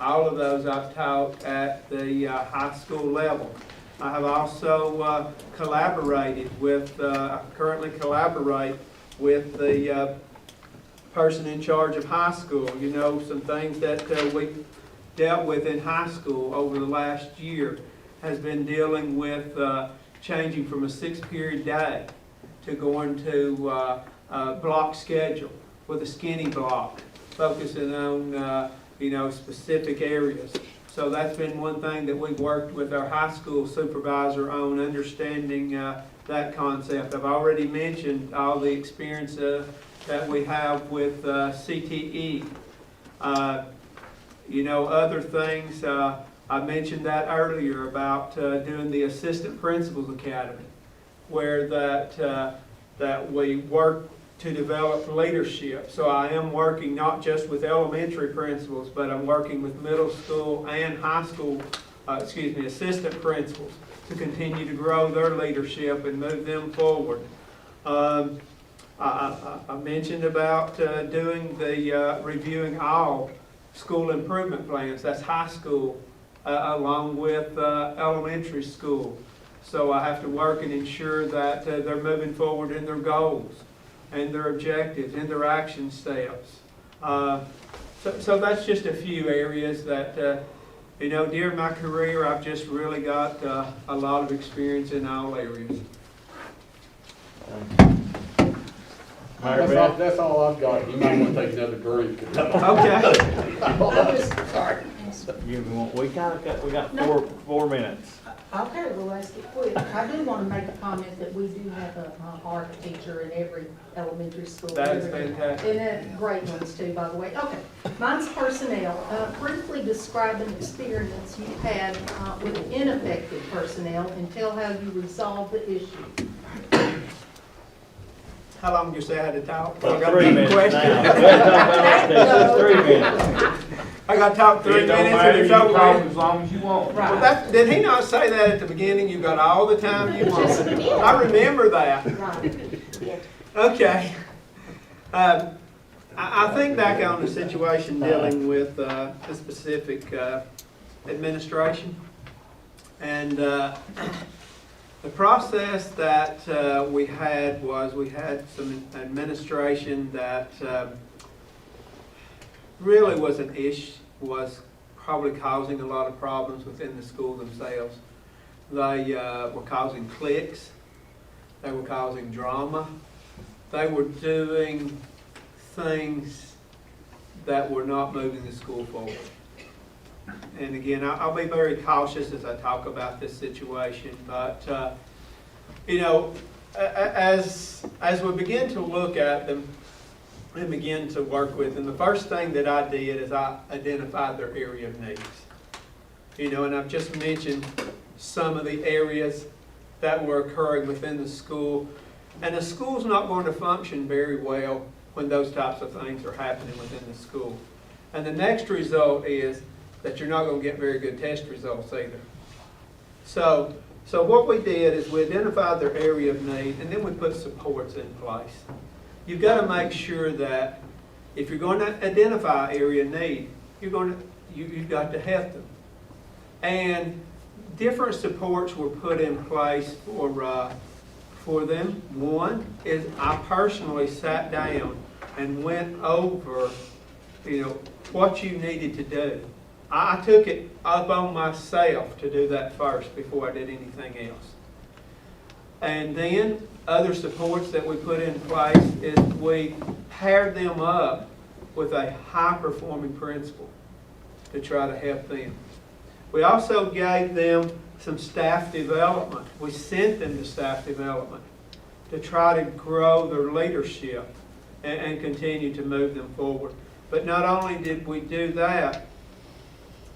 All of those I've taught at the high school level. I have also collaborated with, I currently collaborate with the person in charge of high school. You know, some things that we dealt with in high school over the last year has been dealing with changing from a 6-period day to going to a block schedule with a skinny block, focusing on specific areas. So that's been one thing that we've worked with our high school supervisor on, understanding that concept. I've already mentioned all the experience that we have with CTE. Other things, I mentioned that earlier about doing the Assistant Principals Academy, where that we work to develop leadership. So I am working not just with elementary principals, but I'm working with middle school and high school, assistant principals to continue to grow their leadership and move them forward. I mentioned about doing the reviewing all school improvement plans. That's high school along with elementary school. So I have to work and ensure that they're moving forward in their goals and their objectives and their action steps. So that's just a few areas that, during my career, I've just really got a lot of experience in all areas. That's all I've got. You might want to take another drink. Okay. Sorry. We got 4 minutes. Okay, well, let's get quick. I do want to make a comment that we do have an art teacher in every elementary school. That is fantastic. And great ones too, by the way. Okay, mine's personnel. Briefly describe an experience you had with ineffective personnel and tell how you resolved the issue. How long did you say I had to talk? About 3 minutes now. Just 3 minutes. I got to talk 3 It don't minutes matter, and you it's over talk with. as long as you want. Well, did he not say that at the beginning? You got all the time you want. I remember that. Right. Okay. I think back on the situation dealing with the specific administration. And the process that we had was we had some administration that really was probably causing a lot of problems within the school themselves. They were causing cliques. They were causing drama. They were doing things that were not moving the school forward. And again, I'll be very cautious as I talk about this situation, but as we begin to look at them and begin to work with them, the first thing that I did is I identified their area of needs. And I've just mentioned some of the areas that were occurring within the school. And the school's not going to function very well when those types of things are happening within the school. And the next result is that you're not going to get very good test results either. So what we did is we identified their area of need, and then we put supports in place. You've got to make sure that if you're going to identify area of need, you've got to help them. And different supports were put in place for them. One is I personally sat down and went over, what you needed to do. I took it up on myself to do that first before I did anything else. And then other supports that we put in place is we paired them up with a high-performing principal to try to help them. We also gave them some staff development. We sent them to staff development to try to grow their leadership and continue to move them forward. But not only did we do that,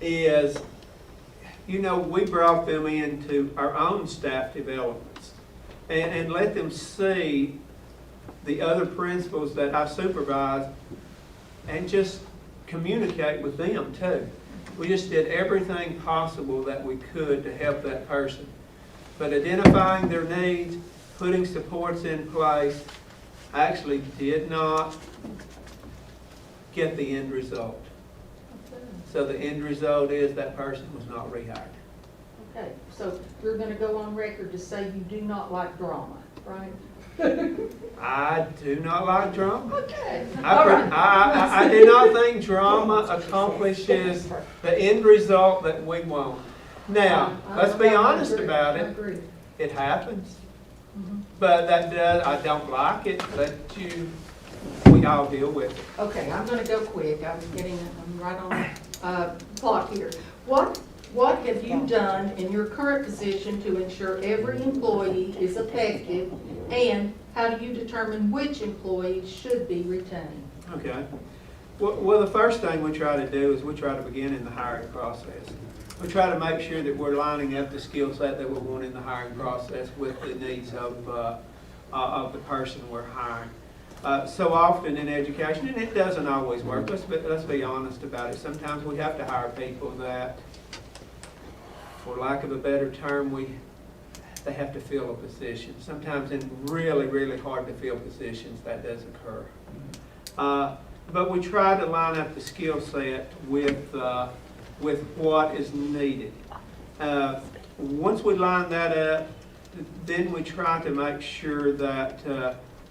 is, you know, we brought them into our own staff developments and let them see the other principals that I supervise and just communicate with them too. We just did everything possible that we could to help that person. But identifying their needs, putting supports in place, actually did not get the end result. So the end result is that person was not rehired. Okay, so you're gonna go on record to say you do not like drama, right? I do not like drama. Okay. All right. I do not think drama accomplishes the end result that we want. Now, let's be honest about I it. agree. It happens. Mhm. But that does, I don't like it, but we all deal with it. Okay, I'm gonna go quick, I'm right on, clock here. What have you done in your current position to ensure every employee is effective, and how do you determine which employees should be retained? Okay. Well, the first thing we try to do is we try to begin in the hiring process. We try to make sure that we're lining up the skill set that we want in the hiring process with the needs of the person we're hiring. So often in education, and it doesn't always work, let's be honest about it. Sometimes we have to hire people that, for lack of a better term, they have to fill a position. Sometimes in really, really hard to fill positions, that does occur. But we try to line up the skill set with what is needed. Once we line that up, then we try to make sure that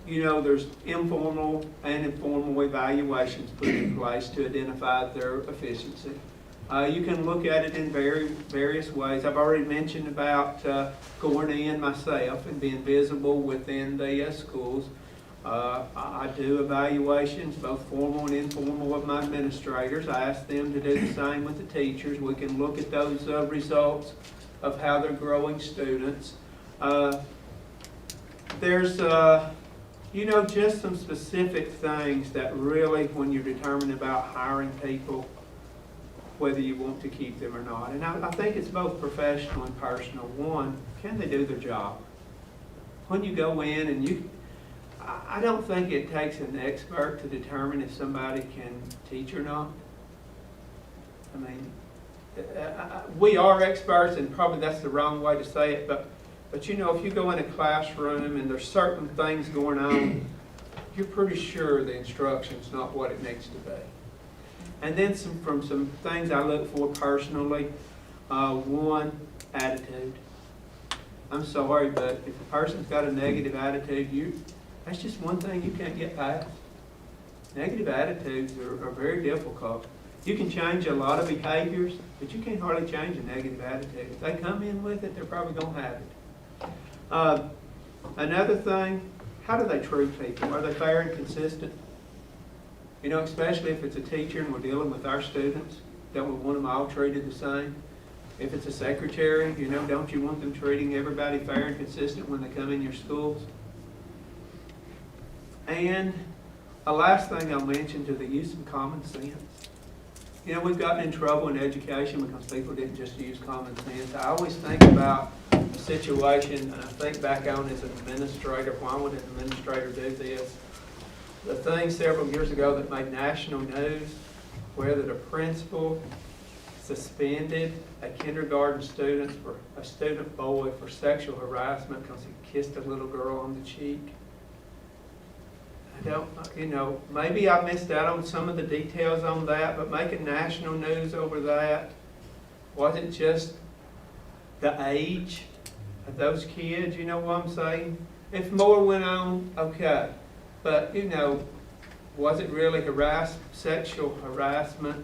there's informal and informal evaluations put in place to identify their efficiency. You can look at it in various ways. I've already mentioned about going in myself and being visible within the schools. I do evaluations, both formal and informal, of my administrators. I ask them to do the same with the teachers. We can look at those results of how they're growing students. There's just some specific things that really, when you're determined about hiring people, whether you want to keep them or not. And I think it's both professional and personal. One, can they do their job? When you go in and I don't think it takes an expert to determine if somebody can teach or not. I mean, we are experts, and probably that's the wrong way to say it, but if you go in a classroom and there's certain things going on, you're pretty sure the instruction's not what it needs to be. And then from some things I look for personally, one, attitude. I'm sorry, but if a person's got a negative attitude, that's just one thing you can't get past. Negative attitudes are very difficult. You can change a lot of behaviors, but you can't hardly change a negative attitude. If they come in with it, they're probably going to have it. Another thing, how do they treat people? Are they fair and consistent? Especially if it's a teacher and we're dealing with our students, don't we want them all treated the same? If it's a secretary, don't you want them treating everybody fair and consistent when they come in your schools? And the last thing I'll mention, to the use of common sense. We've gotten in trouble in education because people didn't just use common sense. I always think about a situation, and I think back on as an administrator, why would an administrator do this? The thing several years ago that made national news, where that a principal suspended a kindergarten student boy for sexual harassment because he kissed a little girl on the cheek. I don't, maybe I missed out on some of the details on that, but making national news over that wasn't just the age of those kids, you know what I'm saying? If more went on, okay. But, was it really sexual harassment?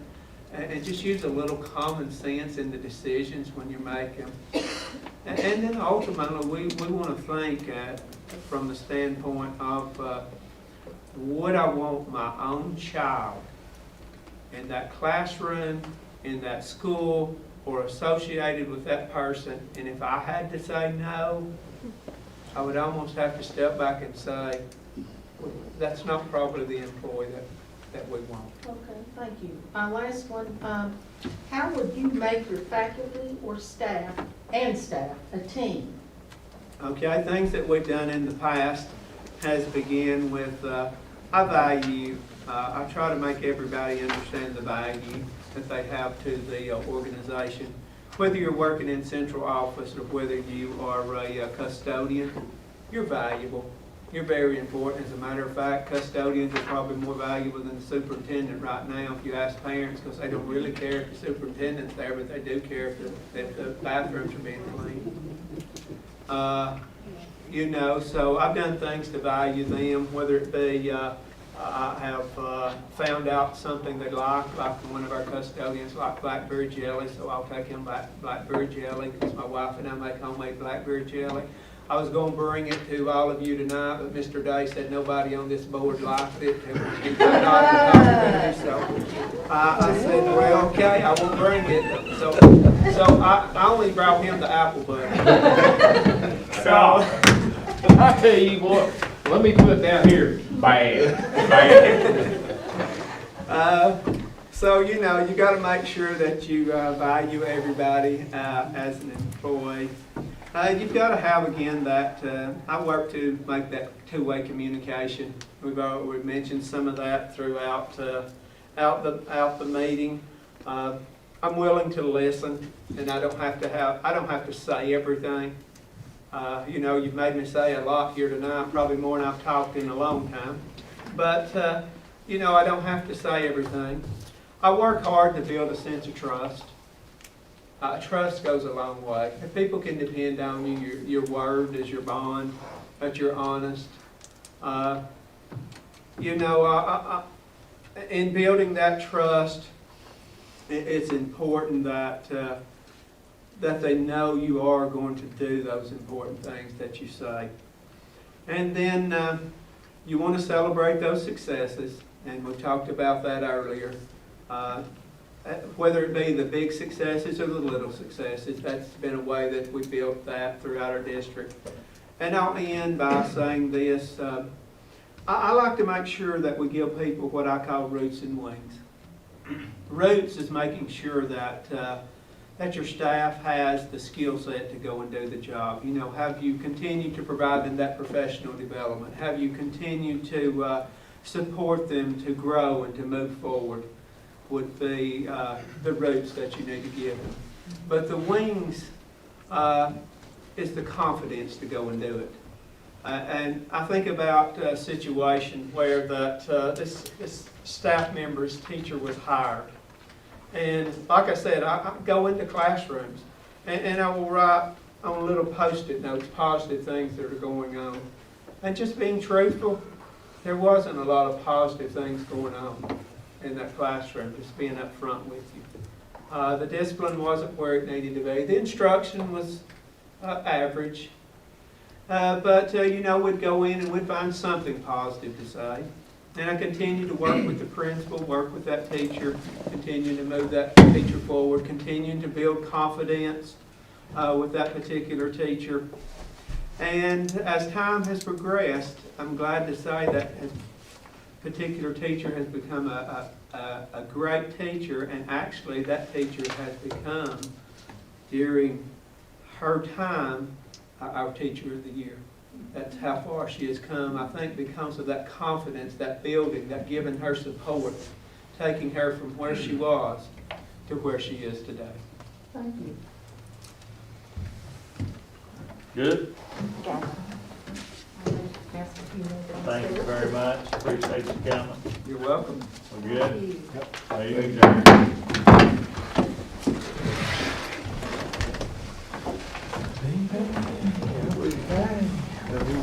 And just use a little common sense in the decisions when you make them. And then ultimately, we want to think from the standpoint of, would I want my own child in that classroom, in that school, or associated with that person, and if I had to say no, I would almost have to step back and say, that's not probably the employee that we want. Okay, thank you. Last one, how would you make your faculty or staff a team? Okay, things that we've done in the past has begun with, I value, I try to make everybody understand the value that they have to the organization. Whether you're working in central office or whether you are a custodian, you're valuable. You're very important. As a matter of fact, custodians are probably more valuable than the superintendent right now if you ask parents, because they don't really care if the superintendent's there, but they do care if the bathrooms are being cleaned. You know, so I've done things to value them, whether it be I have found out something they like one of our custodians liked blackberry jelly, so I'll take him blackberry jelly because my wife and I make homemade blackberry jelly. I was going to bring it to all of you tonight, but Mr. Day said nobody on this board liked it. So I said, well, okay, I won't bring it. So I only brought him the apple butter. So I tell you what, let me put down here, bad. So, you know, you got to make sure that you value everybody as an employee. You've got to have, again, that, I work to make that two-way communication. We've mentioned some of that throughout out the meeting. I'm willing to listen, and I don't have to say everything. You know, you've made me say a lot here tonight, probably more than I've talked in a long time. But, you know, I don't have to say everything. I work hard to build a sense of trust. Trust goes a long way. If people can depend on you, your word is your bond, that you're honest. You know, in building that trust, it's important that that they know you are going to do those important things that you say. And then you want to celebrate those successes, and we talked about that earlier. Whether it be the big successes or the little successes, that's been a way that we built that throughout our district. And I'll end by saying this. I like to make sure that we give people what I call roots and wings. Roots is making sure that that your staff has the skill set to go and do the job. You know, have you continued to provide them that professional development? Have you continued to support them to grow and to move forward? Would be the roots that you need to give them. But the wings is the confidence to go and do it. And I think about a situation where that this staff member's teacher was hired. And like I said, I go into classrooms and I will write on little Post-it notes positive things that are going on. And just being truthful, there wasn't a lot of positive things going on in that classroom, just being up front with you. The discipline wasn't where it needed to be. The instruction was average. But you know, we'd go in and we'd find something positive to say. And I continue to work with the principal, work with that teacher, continue to move that teacher forward, continuing to build confidence with that particular teacher. And as time has progressed, I'm glad to say that particular teacher has become a great teacher, and actually that teacher has become, during her time, our teacher of the year. That's how far she has come, I think, because of that confidence, that building, that giving her support, taking her from where she was to where she is today. Thank you. Good? Okay. Thank you very much. Appreciate you coming. You're welcome. We're good? Thank you. Are you adjourned?